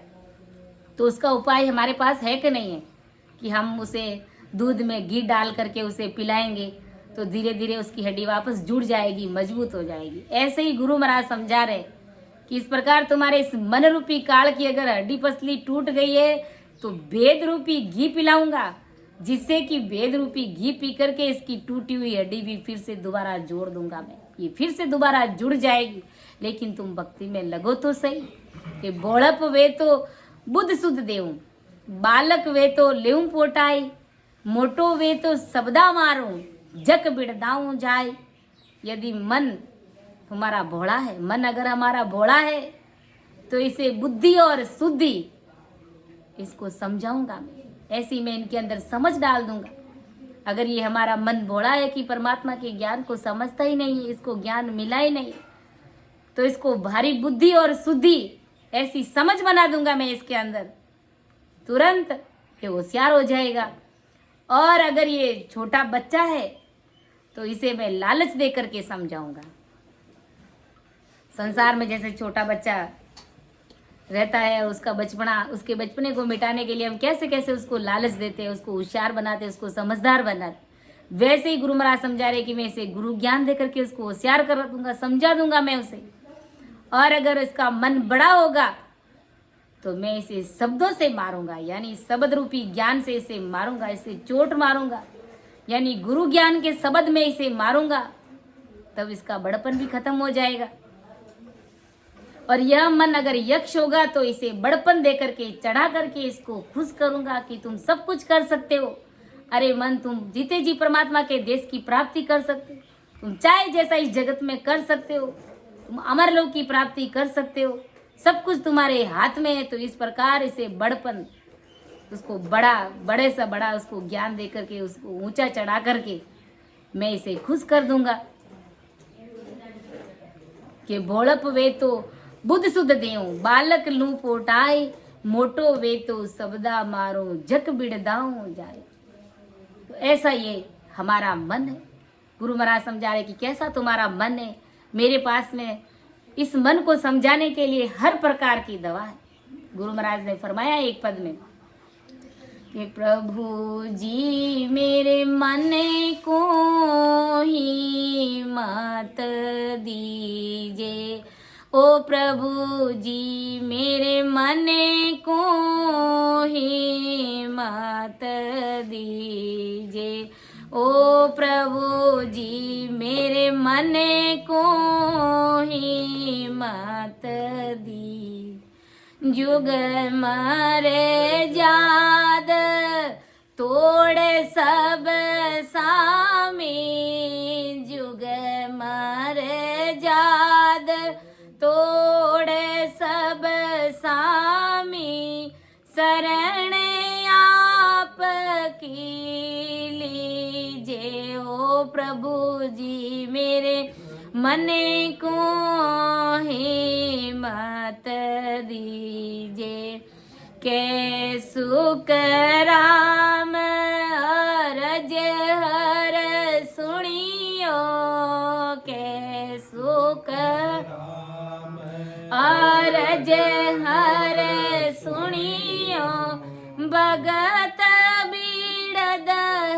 तो उसका उपाय हमारे पास है कि नहीं है कि हम उसे दूध में घी डाल करके उसे पिलाएंगे तो धीरे धीरे उसकी हड्डी वापस जुड़ जाएगी, मजबूत हो जाएगी। ऐसे ही गुरु महाराज समझा रहे कि इस प्रकार तुम्हारे इस मन रूपी काल की अगर हड्डी पसली टूट गई है, तो वेद रूपी घी पिलाऊंगा, जिससे कि वेद रूपी घी पी करके इसकी टूटी हुई हड्डी भी फिर से दोबारा जोड़ दूंगा मैं, ये फिर से दोबारा जुड़ जाएगी। लेकिन तुम भक्ति में लगो तो सही। कि बोड़प वे तो बुद्ध सुध देऊं, बालक वे तो लेऊं पोटाई, मोटो वे तो सबदा मारूं, जक बिड़दाऊं जाए। यदि मन हमारा भोला है, मन अगर हमारा भोला है, तो इसे बुद्धि और शुद्धि इसको समझाऊंगा मैं, ऐसी मैं इनके अंदर समझ डाल दूंगा। अगर ये हमारा मन भोला है कि परमात्मा के ज्ञान को समझता ही नहीं है, इसको ज्ञान मिला ही नहीं, तो इसको भारी बुद्धि और शुद्धि ऐसी समझ बना दूंगा मैं इसके अंदर, तुरंत ये होशियार हो जाएगा। और अगर ये छोटा बच्चा है तो इसे मैं लालच दे करके समझाऊंगा। संसार में जैसे छोटा बच्चा रहता है, उसका बचपना, उसके बचपने को मिटाने के लिए हम कैसे कैसे उसको लालच देते हैं, उसको होशियार बनाते हैं, उसको समझदार बनाते, वैसे ही गुरु महाराज समझा रहे कि मैं इसे गुरु ज्ञान दे करके उसको होशियार कर दूंगा, समझा दूंगा मैं उसे। और अगर इसका मन बड़ा होगा तो मैं इसे शब्दों से मारूंगा, यानी शब्द रूपी ज्ञान से इसे मारूंगा, इसे चोट मारूंगा, यानी गुरु ज्ञान के शब्द में इसे मारूंगा, तब इसका बड़पन भी खत्म हो जाएगा। और यह मन अगर यक्ष होगा तो इसे बड़पन दे करके, चढ़ा करके इसको खुश करूंगा कि तुम सब कुछ कर सकते हो। अरे मन, तुम जीते जी परमात्मा के देश की प्राप्ति कर सकते हो, तुम चाहे जैसा इस जगत में कर सकते हो, तुम अमर लोक की प्राप्ति कर सकते हो, सब कुछ तुम्हारे हाथ में है। तो इस प्रकार इसे बड़पन, उसको बड़े से बड़ा उसको ज्ञान दे करके, उसको ऊंचा चढ़ा करके मैं इसे खुश कर दूंगा। कि भोड़प वे तो बुद्ध सुध देऊं, बालक लू पोटाई, मोटो वे तो सबदा मारो, जक बिड़दाऊं जाए। तो ऐसा ये हमारा मन है। गुरु महाराज समझा रहे कि कैसा तुम्हारा मन है, मेरे पास में इस मन को समझाने के लिए हर प्रकार की दवा है। गुरु महाराज ने फरमाया एक पद में कि प्रभु जी मेरे मन को ही मत दीजे, ओ प्रभु जी मेरे मन को हिम्मत दीजिए। ओ प्रभु जी मेरे मन को हिम्मत दी। जुग मरे जाद तोड़े सब सामी, जुग मरे जाद तोड़े सब सामी, शरण आप की लीजिए। ओ प्रभु जी मेरे मन को हिम्मत दीजिए। के सुख राम अरज हर सुनियो, के सुख अरज हर सुनियो, भगत बीड़द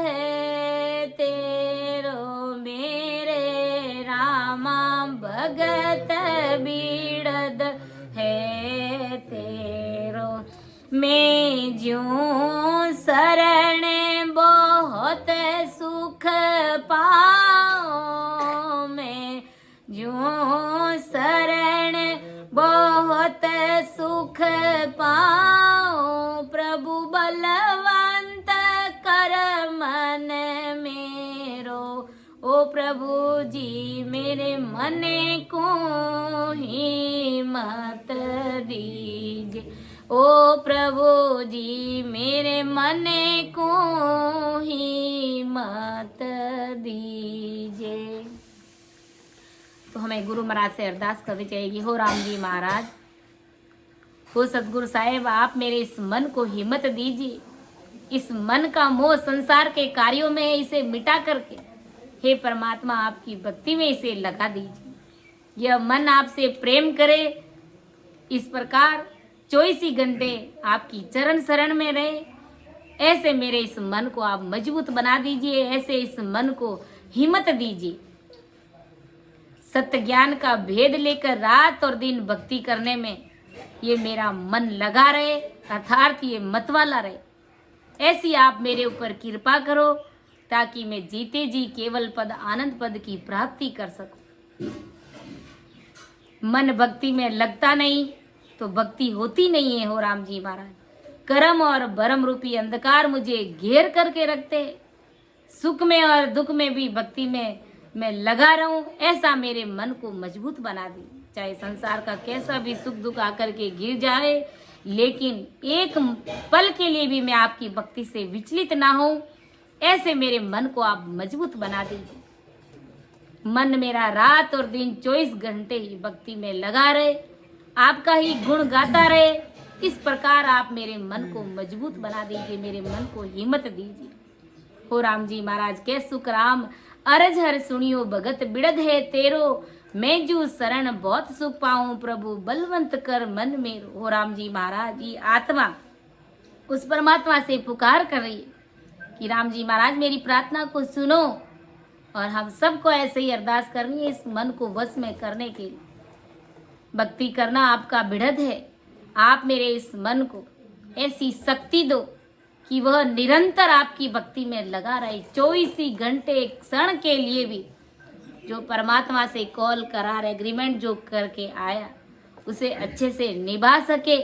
है तेरो मेरे रामा, भगत बीड़द है तेरो। मैं ज्यों शरण बहुत सुख पाओ, मैं ज्यों शरण बहुत सुख पाओ, प्रभु बलवंत कर मन मेरो। ओ प्रभु जी मेरे मन को हिम्मत दीजिए। ओ प्रभु जी मेरे मन को हिम्मत दीजिए। तो हमें गुरु महाराज से अरदास करनी चाहिए। हो राम जी महाराज, हो सतगुरु साहेब, आप मेरे इस मन को हिम्मत दीजिए। इस मन का मोह संसार के कार्यों में इसे मिटा करके हे परमात्मा आपकी भक्ति में इसे लगा दीजिए। यह मन आपसे प्रेम करे, इस प्रकार 24 घंटे आपकी चरण शरण में रहे। ऐसे मेरे इस मन को आप मजबूत बना दीजिए, ऐसे इस मन को हिम्मत दीजिए। सत्य ज्ञान का भेद लेकर रात और दिन भक्ति करने में ये मेरा मन लगा रहे, अर्थात ये मतवाला रहे। ऐसी आप मेरे ऊपर कृपा करो ताकि मैं जीते जी केवल पद आनंद पद की प्राप्ति कर सकूं। मन भक्ति में लगता नहीं तो भक्ति होती नहीं है। हो राम जी महाराज, कर्म और भरम रूपी अंधकार मुझे घेर करके रखते। सुख में और दुख में भी भक्ति में मैं लगा रहूं, ऐसा मेरे मन को मजबूत बना दी। चाहे संसार का कैसा भी सुख दुख आकर के गिर जाए, लेकिन एक पल के लिए भी मैं आपकी भक्ति से विचलित ना हूं, ऐसे मेरे मन को आप मजबूत बना दीजिए। मन मेरा रात और दिन 24 घंटे ही भक्ति में लगा रहे, आपका ही गुण गाता रहे। इस प्रकार आप मेरे मन को मजबूत बना दीजिए, मेरे मन को हिम्मत दीजिए। हो राम जी महाराज, के सुख राम अरज हर सुनियो, भगत बिड़द है तेरो, मैं जू शरण बहुत सुख पाऊं, प्रभु बलवंत कर मन मेरो। हो राम जी महाराज, ये आत्मा उस परमात्मा से पुकार कर रही है कि राम जी महाराज मेरी प्रार्थना को सुनो। और हम सबको ऐसे ही अरदास करनी है इस मन को वश में करने के लिए। भक्ति करना आपका बिड़द है। आप मेरे इस मन को ऐसी शक्ति दो कि वह निरंतर आपकी भक्ति में लगा रहे। 24 घंटे एक क्षण के लिए भी जो परमात्मा से कॉल करार एग्रीमेंट जो करके आया उसे अच्छे से निभा सके,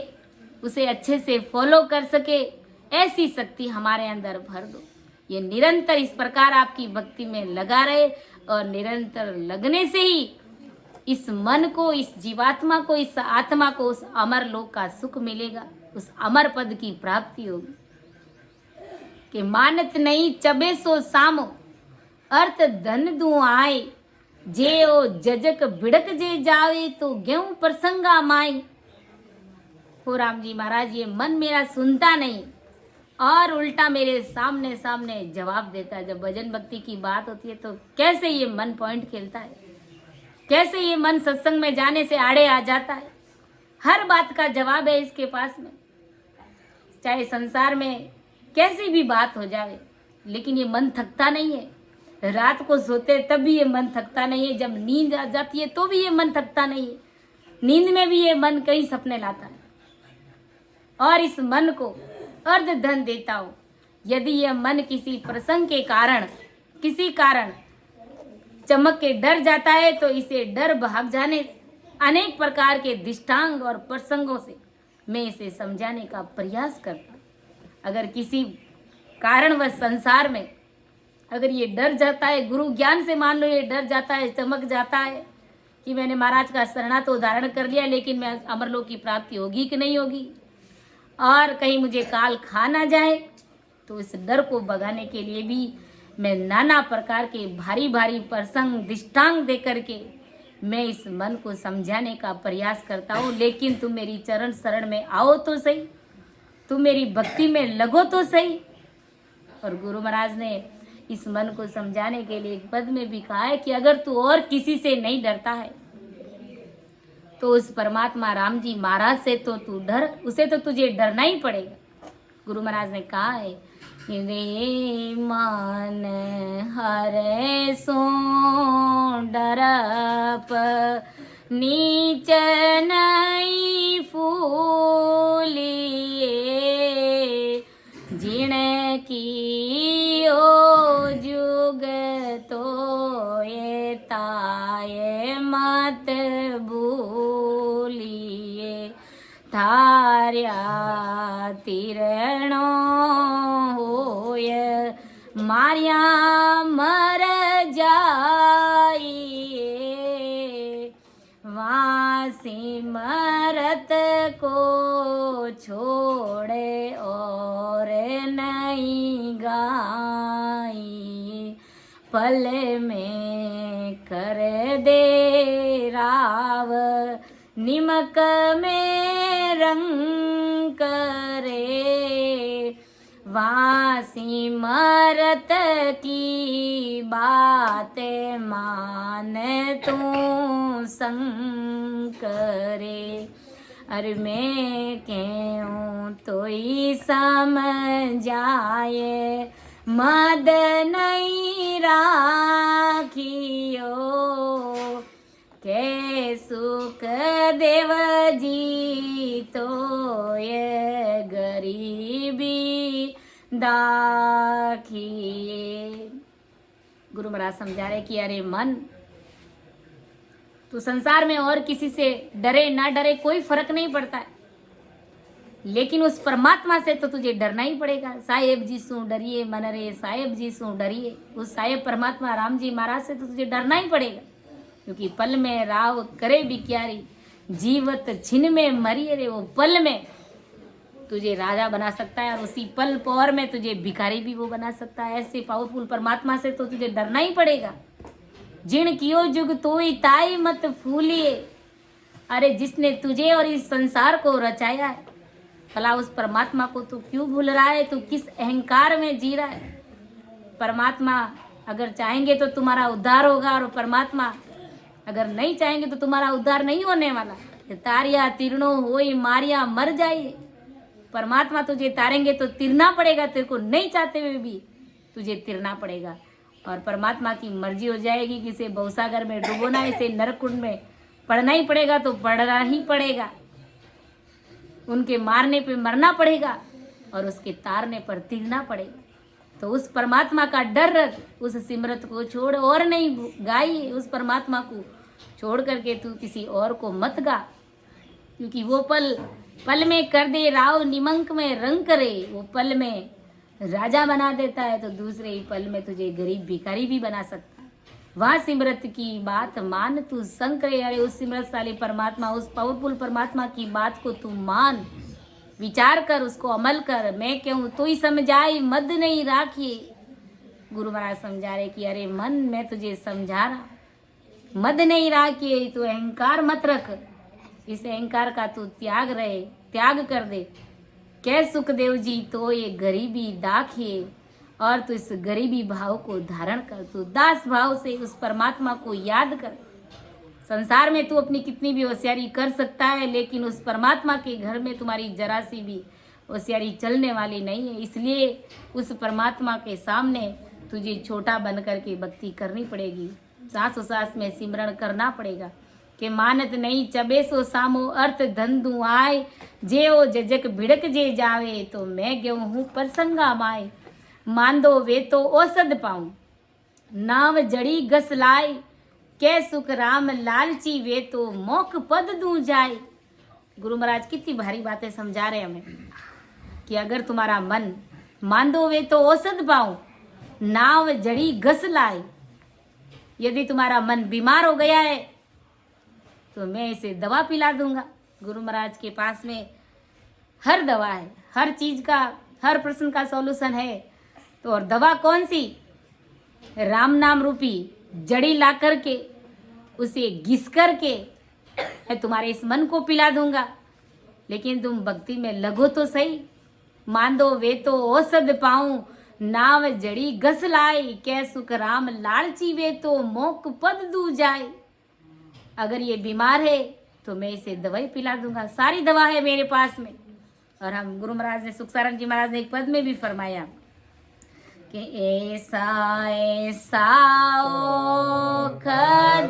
उसे अच्छे से फॉलो कर सके, ऐसी शक्ति हमारे अंदर भर दो। ये निरंतर इस प्रकार आपकी भक्ति में लगा रहे और निरंतर लगने से ही इस मन को, इस जीवात्मा को, इस आत्मा को उस अमर लोक का सुख मिलेगा, उस अमर पद की प्राप्ति होगी। कि मानत नहीं चबे सो सामो, अर्थ धन दू आए, जे ओ जजक बिड़क जे जावे, तो गेहूं प्रसंगा माई। हो राम जी महाराज, ये मन मेरा सुनता नहीं और उल्टा मेरे सामने सामने जवाब देता है। जब भजन भक्ति की बात होती है तो कैसे ये मन पॉइंट खेलता है, कैसे ये मन सत्संग में जाने से आड़े आ जाता है। हर बात का जवाब है इसके पास में, चाहे संसार में कैसी भी बात हो जाए, लेकिन ये मन थकता नहीं है। रात को सोते तब भी ये मन थकता नहीं है, जब नींद आ जाती है तो भी ये मन थकता नहीं है। नींद में भी ये मन कई सपने लाता है और इस मन को अर्ध धन देता हो। यदि यह मन किसी प्रसंग के कारण किसी कारण चमक के डर जाता है तो इसे डर भाग जाने अनेक प्रकार के दृष्टांत और प्रसंगों से मैं इसे समझाने का प्रयास करता। अगर किसी कारणवश संसार में अगर ये डर जाता है, गुरु ज्ञान से मान लो ये डर जाता है, चमक जाता है कि मैंने महाराज का शरणा तो धारण कर लिया, लेकिन मैं अमरलोक की प्राप्ति होगी कि नहीं होगी, और कहीं मुझे काल खा ना जाए, तो इस डर को भगाने के लिए भी मैं नाना प्रकार के भारी भारी प्रसंग दृष्टांत दे करके मैं इस मन को समझाने का प्रयास करता हूँ। लेकिन तुम मेरी चरण शरण में आओ तो सही, तुम मेरी भक्ति में लगो तो सही। और गुरु महाराज ने इस मन को समझाने के लिए एक पद में भी कहा है कि अगर तू और किसी से नहीं डरता है तो उस परमात्मा राम जी महाराज से तो तू डर, उसे तो तुझे डरना ही पड़ेगा। गुरु महाराज ने कहा है, रे मान हरे सो डरप नीच नहीं फूलिए, जिण की ओ जुग तो ये ताये मत भूलिए, थार्या तीरणो होय मार्या मर जाइए, वासी मरत को छोड़े और नहीं गाइए, पल में कर दे राव निमक में रंग करे, वासी मरत की बात मान तू संग करे, अरे मैं क्यों तो ही समझाए मद नहीं राखियो, के सुख देव जी तो ये गरीबी दाखिए। गुरु महाराज समझा रहे कि अरे मन, तू संसार में और किसी से डरे ना डरे कोई फर्क नहीं पड़ता है, लेकिन उस परमात्मा से तो तुझे डरना ही पड़ेगा। साहेब जी सु डरिए मन रे, साहेब जी सु डरिए, उस साहेब परमात्मा राम जी महाराज से तो तुझे डरना ही पड़ेगा, क्योंकि पल में राव करे बिक्यारी, जीवत छिन में मरिए रे। वो पल में तुझे राजा बना सकता है और उसी पल पौर में तुझे भिखारी भी वो बना सकता है। ऐसे पावरफुल परमात्मा से तो तुझे डरना ही पड़ेगा। जिण कियो जुग तोई ताई मत फूलिए, अरे जिसने तुझे और इस संसार को रचाया है, भला उस परमात्मा को तू क्यों भूल रहा है? तू किस अहंकार में जी रहा है? परमात्मा अगर चाहेंगे तो तुम्हारा उद्धार होगा, और परमात्मा अगर नहीं चाहेंगे तो तुम्हारा उद्धार नहीं होने वाला। तारिया तीर्णो होई मारिया मर जाइए। परमात्मा तुझे तारेंगे तो तिरना पड़ेगा, तेरे को नहीं चाहते हुए भी तुझे तिरना पड़ेगा। और परमात्मा की मर्जी हो जाएगी कि इसे भवसागर में डुबोना, इसे नरक कुंड में पड़ना ही पड़ेगा तो पड़ना ही पड़ेगा। उनके मारने पे मरना पड़ेगा और उसके तारने पर तिरना पड़ेगा। तो उस परमात्मा का डर रख, उस सिमरत को छोड़ और नहीं गाइए। उस परमात्मा को छोड़ करके तू किसी और को मत गा, क्योंकि वो पल पल में कर दे राव निमंक में रंग करे। वो पल में राजा बना देता है तो दूसरे ही पल में तुझे गरीब भिखारी भी बना सकता है। वहाँ सिमरत की बात मान तू संग करे। अरे उस सिमरतशाली परमात्मा, उस पावरफुल परमात्मा की बात को तू मान, विचार कर, उसको अमल कर। मैं क्यों तो ही समझाई मद नहीं राखिए। गुरु महाराज समझा रहे कि अरे मन, मैं तुझे समझा रहा, मद नहीं राखिए, तू अहंकार मत रख। इस अहंकार का तू त्याग कर दे। कै सुखदेव जी तो ये गरीबी दाखिए, और तू इस गरीबी भाव को धारण कर। तू दास भाव से उस परमात्मा को याद कर। संसार में तू अपनी कितनी भी होशियारी कर सकता है, लेकिन उस परमात्मा के घर में तुम्हारी जरा सी भी होशियारी चलने वाली नहीं है। इसलिए उस परमात्मा के सामने तुझे छोटा बन करके भक्ति करनी पड़ेगी। सांस सांस में सिमरण करना पड़ेगा। કે માનત નહીં ચબેસો સામો અર્થ ધંધું આય જેવો જજક ભિડક જે જાવે તો મેં ગયો હું પ્રસંગા માય માંદો વેતો औषध पाऊं नाव जड़ी गस लाए के सुख राम लालची वे तो मोक पद दूं जाए। गुरु महाराज कितनी भारी बातें समझा रहे हमें कि अगर तुम्हारा मन मांदो वे तो औषध पाऊं नाव जड़ी गस लाए, यदि तुम्हारा मन बीमार हो गया है तो मैं इसे दवा पिला दूंगा। गुरु महाराज के पास में हर दवा है, हर चीज का, हर प्रश्न का सॉल्यूशन है। तो और दवा कौन सी? राम नाम रूपी जड़ी ला करके उसे घिस करके मैं तुम्हारे इस मन को पिला दूंगा। लेकिन तुम भक्ति में लगो तो सही। मांदो वे तो औषध पाऊं नाव जड़ी गस लाई कै सुख राम लालची वे तो मोक पद दू जाए। अगर ये बीमार है तो मैं इसे दवाई पिला दूंगा, सारी दवा है मेरे पास में। और हम गुरु महाराज ने, सुखसारण जी महाराज ने एक पद में भी फरमाया कि ऐसा ऐसा ओख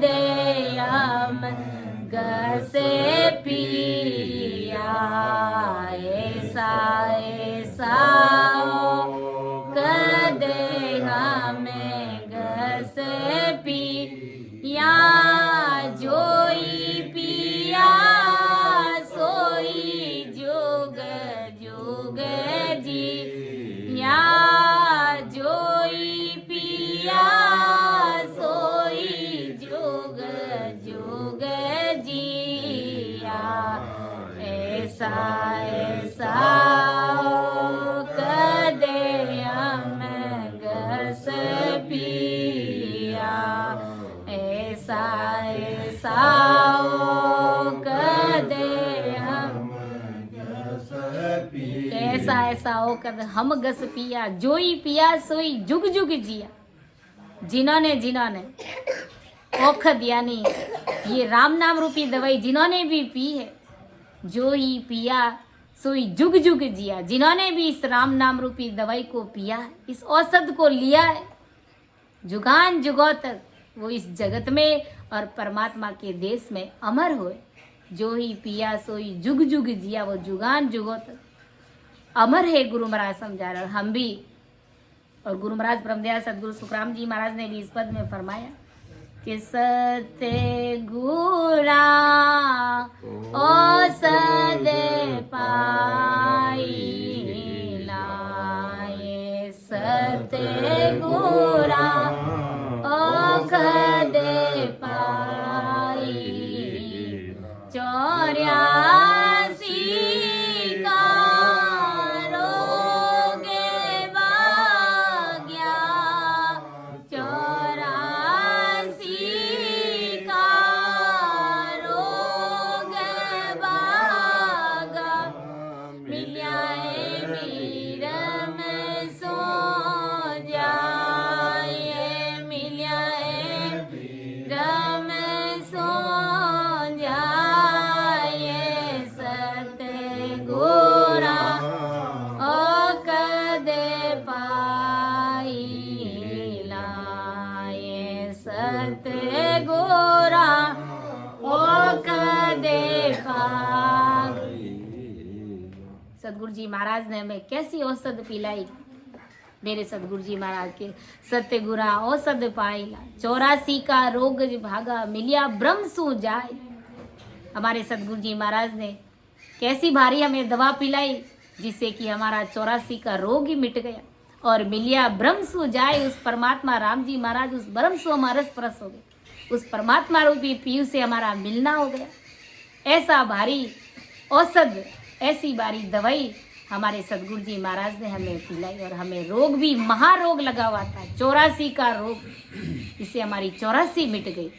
दे हम गसे पिया, ऐसा ऐसा ओख दे हमें गसे पिया, जोई पिया सोई जुग जुग जी या, जोई पिया सोई जुग जुग जिया, ऐसा ऐसा कदे हम गस पिया, ऐसा ऐसा कदे हम ऐसा ऐसा होकर हम गस पिया, जोई पिया सोई जुग जुग जिया। जिन्होंने जिन्होंने औखद यानी ये राम नाम रूपी दवाई जिन्होंने भी पी है, जो ही पिया सोई जुग जुग जिया। जिन्होंने भी इस राम नाम रूपी दवाई को पिया है, इस औषध को लिया है, जुगान जुगों तक वो इस जगत में और परमात्मा के देश में अमर हुए। जो ही पिया सोई जुग जुग जिया, वो जुगान जुगों तक अमर है। गुरु महाराज समझा रहे, हम भी। और गुरु महाराज ब्रह्मदयाल सदगुरु सुखराम जी महाराज ने भी इस पद में फरमाया कि सत्य गुरा औषध पाई लाए, सत्य गुरा औषध पाई 84 का सदगुरु जी महाराज ने हमें कैसी औषध पिलाई। मेरे सदगुरु जी महाराज के सत्य गुरा औषध पाइला, 84 का रोग भागा मिलिया ब्रह्म सु जाए। हमारे सदगुरु जी महाराज ने कैसी भारी हमें दवा पिलाई जिससे कि हमारा 84 का रोग ही मिट गया और मिलिया ब्रह्म सु जाए। उस परमात्मा राम जी महाराज उस ब्रह्म सु हमारा स्पर्श हो गया, उस परमात्मा रूपी पीयू से हमारा मिलना हो गया। ऐसा भारी औषध, ऐसी बारी दवाई हमारे सदगुरु जी महाराज ने हमें पिलाई। और हमें रोग भी महारोग लगा हुआ था, 84 का रोग, इससे हमारी 84 मिट गई।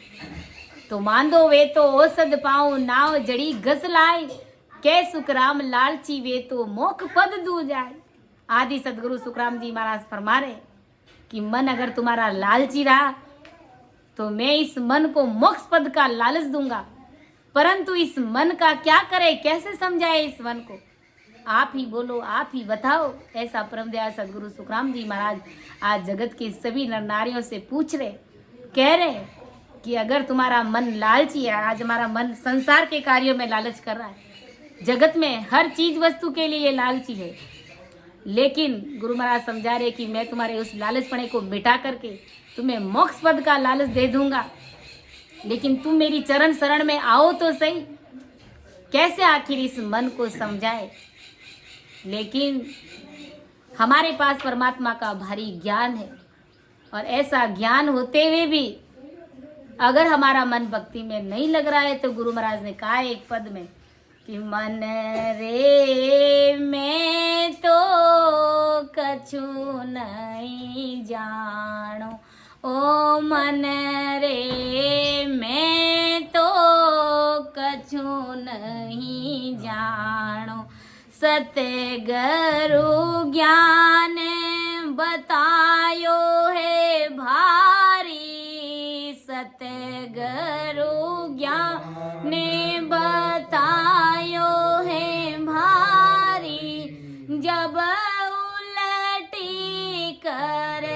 तो मांदो वे तो औषध पाऊं नाव जड़ी गस लाए, कै सुख राम लालची वे तो मोख पद दू जाए। आदि सदगुरु सुखराम जी महाराज फरमा रहे कि मन अगर तुम्हारा लालची रहा तो मैं इस मन को मोक्ष पद का लालच दूंगा, परंतु इस मन का क्या करे, कैसे समझाए इस मन को? आप ही बोलो, आप ही बताओ। ऐसा परमदयाल सदगुरु सुखराम जी महाराज आज जगत के सभी नर नारियों से पूछ रहे, कह रहे कि अगर तुम्हारा मन लालची है, आज हमारा मन संसार के कार्यों में लालच कर रहा है, जगत में हर चीज वस्तु के लिए ये लालची है, लेकिन गुरु महाराज समझा रहे कि मैं तुम्हारे उस लालचपने को मिटा करके तुम्हें मोक्ष पद का लालच दे दूंगा, लेकिन तुम मेरी चरण शरण में आओ तो सही। कैसे आखिर इस मन को समझाए, लेकिन हमारे पास परमात्मा का भारी ज्ञान है, और ऐसा ज्ञान होते हुए भी अगर हमारा मन भक्ति में नहीं लग रहा है, तो गुरु महाराज ने कहा एक पद में कि मन रे मैं तो कछु नहीं जानो, ओ मन रे मैं तो कछु नहीं जानो, सतगुरु ज्ञान बतायो है भारी, सतगुरु ज्ञान बतायो है भारी, जब उलटी कर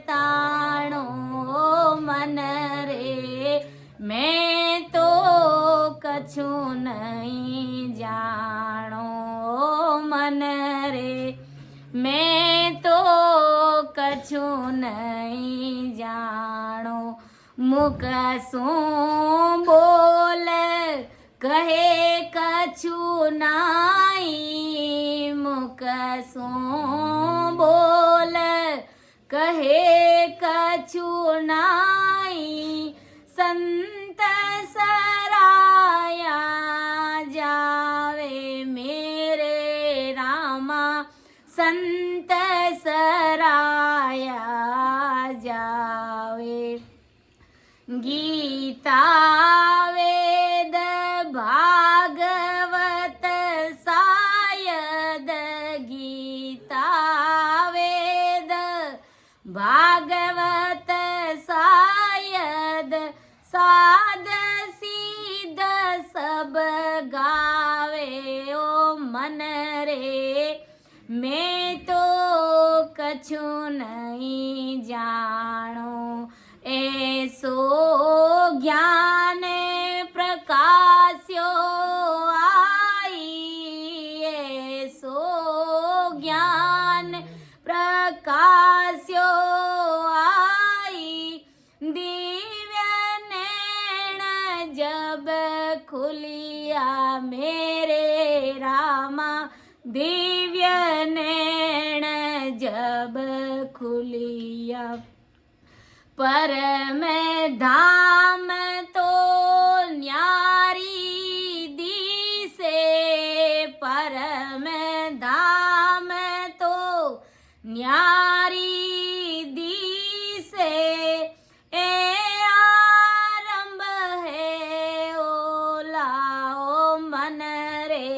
ताणो मन रे मैं तो कछु नहीं जानो, मन रे मैं तो कछु नहीं जानो, मुख सो बोल कहे कछु नाई, मुख सो बोल कहे कछु नाई, संत सराया जावे मेरे रामा, संत सराया जावे, गीता वेद भागवत सायद, गीता वेद भागवत सायद, साध सीध सब गावे, ओ मन रे मैं तो कछु नहीं जानो, ऐसो ज्ञान प्रकाश्यो आई, ऐसो ज्ञान प्रकाश्यो आई, दिव्य नैन जब खुलिया मेरे रामा, दिव्य नैन जब खुलिया, परम धाम तो न्यारी दिसे, परम धाम तो न्यारी दिसे, ए आरंभ है ओला ओ मन रे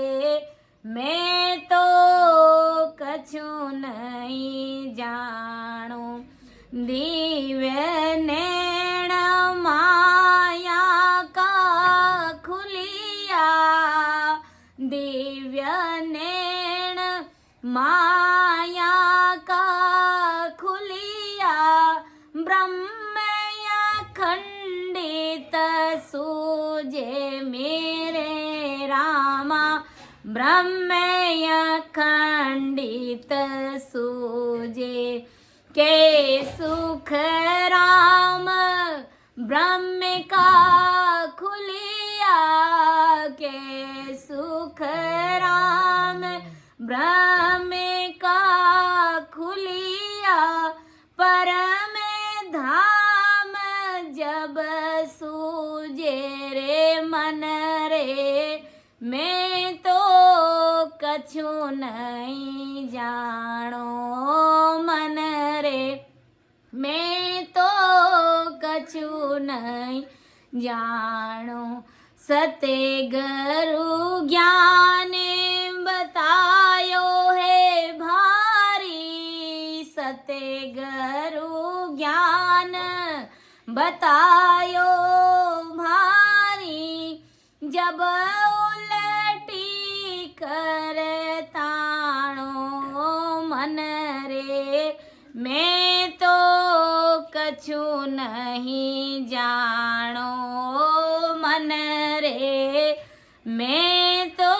मैं तो कछु नहीं जानो, दिव्य नैन माया का खुलिया, दिव्य नैन माया का खुलिया, ब्रह्मय खंडित सूझे मेरे रामा, ब्रह्मय खंडित सूझे, के सुख राम ब्रह्म का खुलिया, के सुख राम ब्रह्म का खुलिया, परम धाम जब सूझे रे मन रे मैं तो कछु नहीं जानो, मन रे मैं तो कछु नहीं जानो, सतगुरु ज्ञान बतायो है भारी, सतगुरु ज्ञान बतायो भारी, जब उलटी कर ताणो मन रे मैं तो कछु नहीं जानो मन रे, मैं तो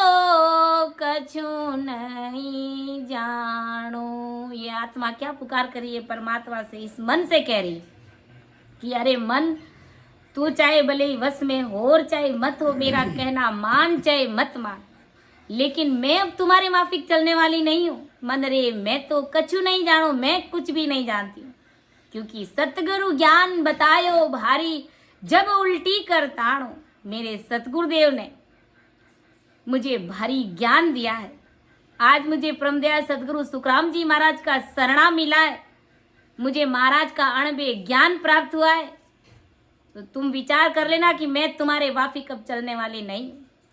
कछु नहीं जानो। ये आत्मा क्या पुकार करी है परमात्मा से, इस मन से कह रही कि अरे मन, तू चाहे भले ही वश में हो और चाहे मत हो, मेरा कहना मान चाहे मत मान, लेकिन मैं अब तुम्हारे माफिक चलने वाली नहीं हूँ। मन रे मैं तो कछु नहीं जानो, मैं कुछ भी नहीं जानती हूँ, क्योंकि सतगुरु ज्ञान बतायो भारी, जब उल्टी कर ताड़ो। मेरे सतगुरुदेव ने मुझे भारी ज्ञान दिया है। आज मुझे परमदयाल सतगुरु सुखराम जी महाराज का शरणा मिला है, मुझे महाराज का अणबे ज्ञान प्राप्त हुआ है। तो तुम विचार कर लेना कि मैं तुम्हारे वाफिक अब चलने वाली नहीं,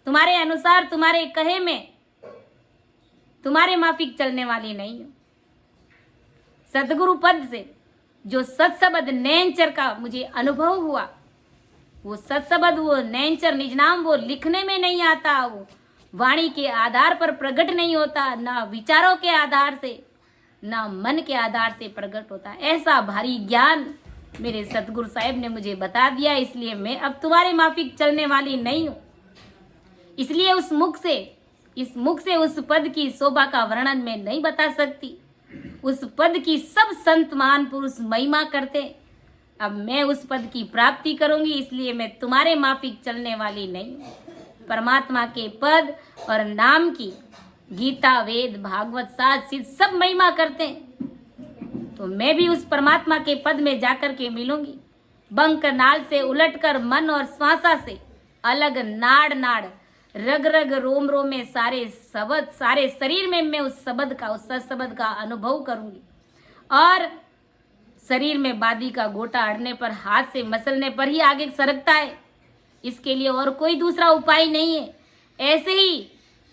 तुम्हारे अनुसार तुम्हारे कहे में तुम्हारे माफिक चलने वाली नहीं हूं। सतगुरु पद से जो सत्सबद नैनचर का मुझे अनुभव हुआ, वो सत्सबद, वो नैनचर निज नाम, वो लिखने में नहीं आता, वो वाणी के आधार पर प्रकट नहीं होता, ना विचारों के आधार से, ना मन के आधार से प्रकट होता। ऐसा भारी ज्ञान मेरे सतगुरु साहिब ने मुझे बता दिया, इसलिए मैं अब तुम्हारे माफिक चलने वाली नहीं हूं। इसलिए इस मुख से उस पद की शोभा का वर्णन मैं नहीं बता सकती। उस पद की सब संत महान पुरुष महिमा करते, अब मैं उस पद की प्राप्ति करूंगी, इसलिए मैं तुम्हारे माफिक चलने वाली नहीं हूं। परमात्मा के पद और नाम की गीता, वेद, भागवत, साध, सिद्ध सब महिमा करते हैं, तो मैं भी उस परमात्मा के पद में जाकर के मिलूंगी। बंक नाल से उलटकर मन और श्वासा से अलग नाड़ नाड़, रग रग, रोम रोम में सारे शब्द, सारे शरीर में मैं उस शब्द का, उस सत्शब्द का अनुभव करूंगी। और शरीर में बादी का गोटा अड़ने पर, हाथ से मसलने पर ही आगे सरकता है, इसके लिए और कोई दूसरा उपाय नहीं है। ऐसे ही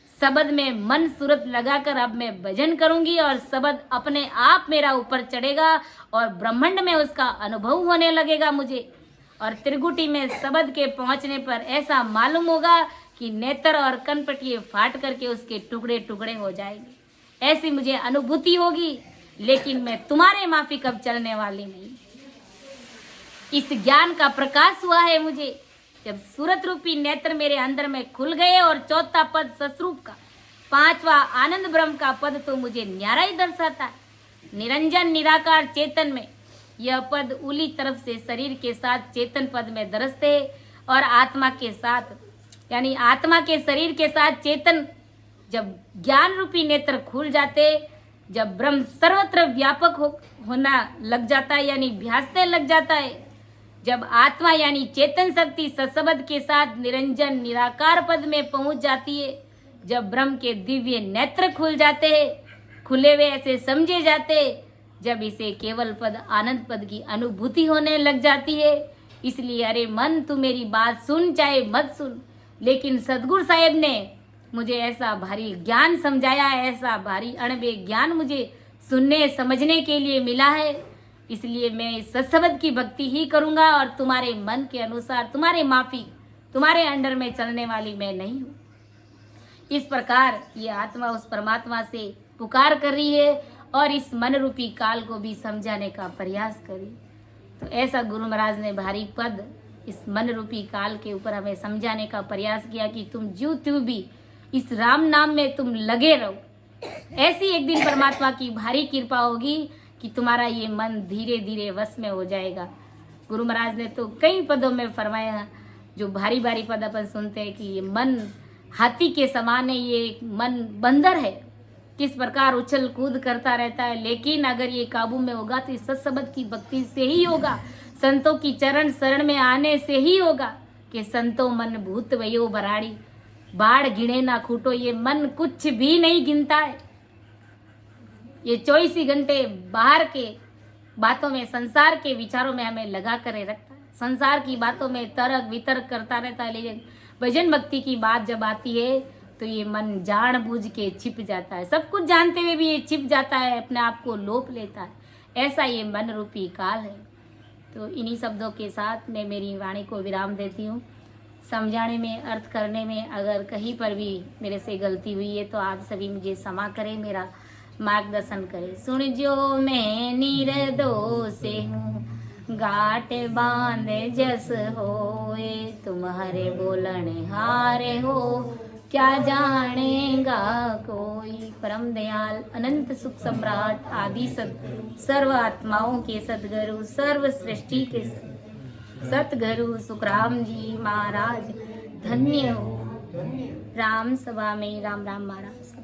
शब्द में मन सूरत लगाकर अब मैं भजन करूंगी और शब्द अपने आप मेरा ऊपर चढ़ेगा और ब्रह्मांड में उसका अनुभव होने लगेगा मुझे। और त्रिगुटी में शब्द के पहुंचने पर ऐसा मालूम होगा कि नेत्र और कनपटिए फाट करके उसके टुकड़े टुकड़े हो जाएंगे, ऐसी मुझे अनुभूति होगी। लेकिन मैं तुम्हारे माफिक अब चलने वाली नहीं। इस ज्ञान का प्रकाश हुआ है मुझे जब सूरत रूपी नेत्र मेरे अंदर में खुल गए, और चौथा पद सस्वरूप का, पांचवा आनंद ब्रह्म का पद तो मुझे न्यारा ही दर्शाता है। निरंजन निराकार चेतन में यह पद उली तरफ से शरीर के साथ चेतन पद में दरसते, और आत्मा के साथ, यानी आत्मा के शरीर के साथ चेतन जब ज्ञान रूपी नेत्र खुल जाते, जब ब्रह्म सर्वत्र व्यापक होना लग जाता है, यानी भ्यासते लग जाता है, जब आत्मा यानी चेतन शक्ति सत्शब्द के साथ निरंजन निराकार पद में पहुंच जाती है, जब ब्रह्म के दिव्य नेत्र खुल जाते हैं, खुले हुए ऐसे समझे जाते, जब इसे केवल पद आनंद पद की अनुभूति होने लग जाती है। इसलिए अरे मन, तू मेरी बात सुन चाहे मत सुन, लेकिन सतगुरु साहिब ने मुझे ऐसा भारी ज्ञान समझाया है, ऐसा भारी अणबे ज्ञान मुझे सुनने समझने के लिए मिला है। इसलिए मैं इस सत्शब्द की भक्ति ही करूँगा, और तुम्हारे मन के अनुसार, तुम्हारे माफी, तुम्हारे अंडर में चलने वाली मैं नहीं हूँ। इस प्रकार ये आत्मा उस परमात्मा से पुकार कर रही है, और इस मन रूपी काल को भी समझाने का प्रयास करी। तो ऐसा गुरु महाराज ने भारी पद इस मन रूपी काल के ऊपर हमें समझाने का प्रयास किया कि तुम ज्यों त्यों भी इस राम नाम में तुम लगे रहो। ऐसी एक दिन परमात्मा की भारी कृपा होगी कि तुम्हारा ये मन धीरे धीरे वश में हो जाएगा। गुरु महाराज ने तो कई पदों में फरमाया, जो भारी भारी पद अपन सुनते हैं कि ये मन हाथी के समान है, ये मन बंदर है, किस प्रकार उछल कूद करता रहता है, लेकिन अगर ये काबू में होगा तो इस सत्शब्द की भक्ति से ही होगा, संतों की चरण शरण में आने से ही होगा। कि संतों मन भूत वयो बराड़ी, बाढ़ गिने ना खूटो। ये मन कुछ भी नहीं गिनता है, ये 24 ही घंटे बाहर के बातों में, संसार के विचारों में हमें लगा कर रखता है, संसार की बातों में तर्क वितर्क करता रहता है। लेकिन भजन भक्ति की बात जब आती है तो ये मन जानबूझ के छिप जाता है, सब कुछ जानते हुए भी ये छिप जाता है, अपने आप को लोप लेता है। ऐसा ये मन रूपी काल है। तो इन्हीं शब्दों के साथ मैं मेरी वाणी को विराम देती हूँ। समझाने में, अर्थ करने में अगर कहीं पर भी मेरे से गलती हुई है तो आप सभी मुझे क्षमा करें, मेरा मार्गदर्शन करें। सुन जो मैं निर्दोष हूँ, गाटे बांधे जस होए, तुम्हारे बोलने हारे हो, क्या जानेगा कोई। परम दयाल अनंत सुख सम्राट आदि सर्व आत्माओं के सदगुरु, सर्व सृष्टि के सतगुरु सुखराम जी महाराज धन्य हो। राम सभा में राम राम महाराज।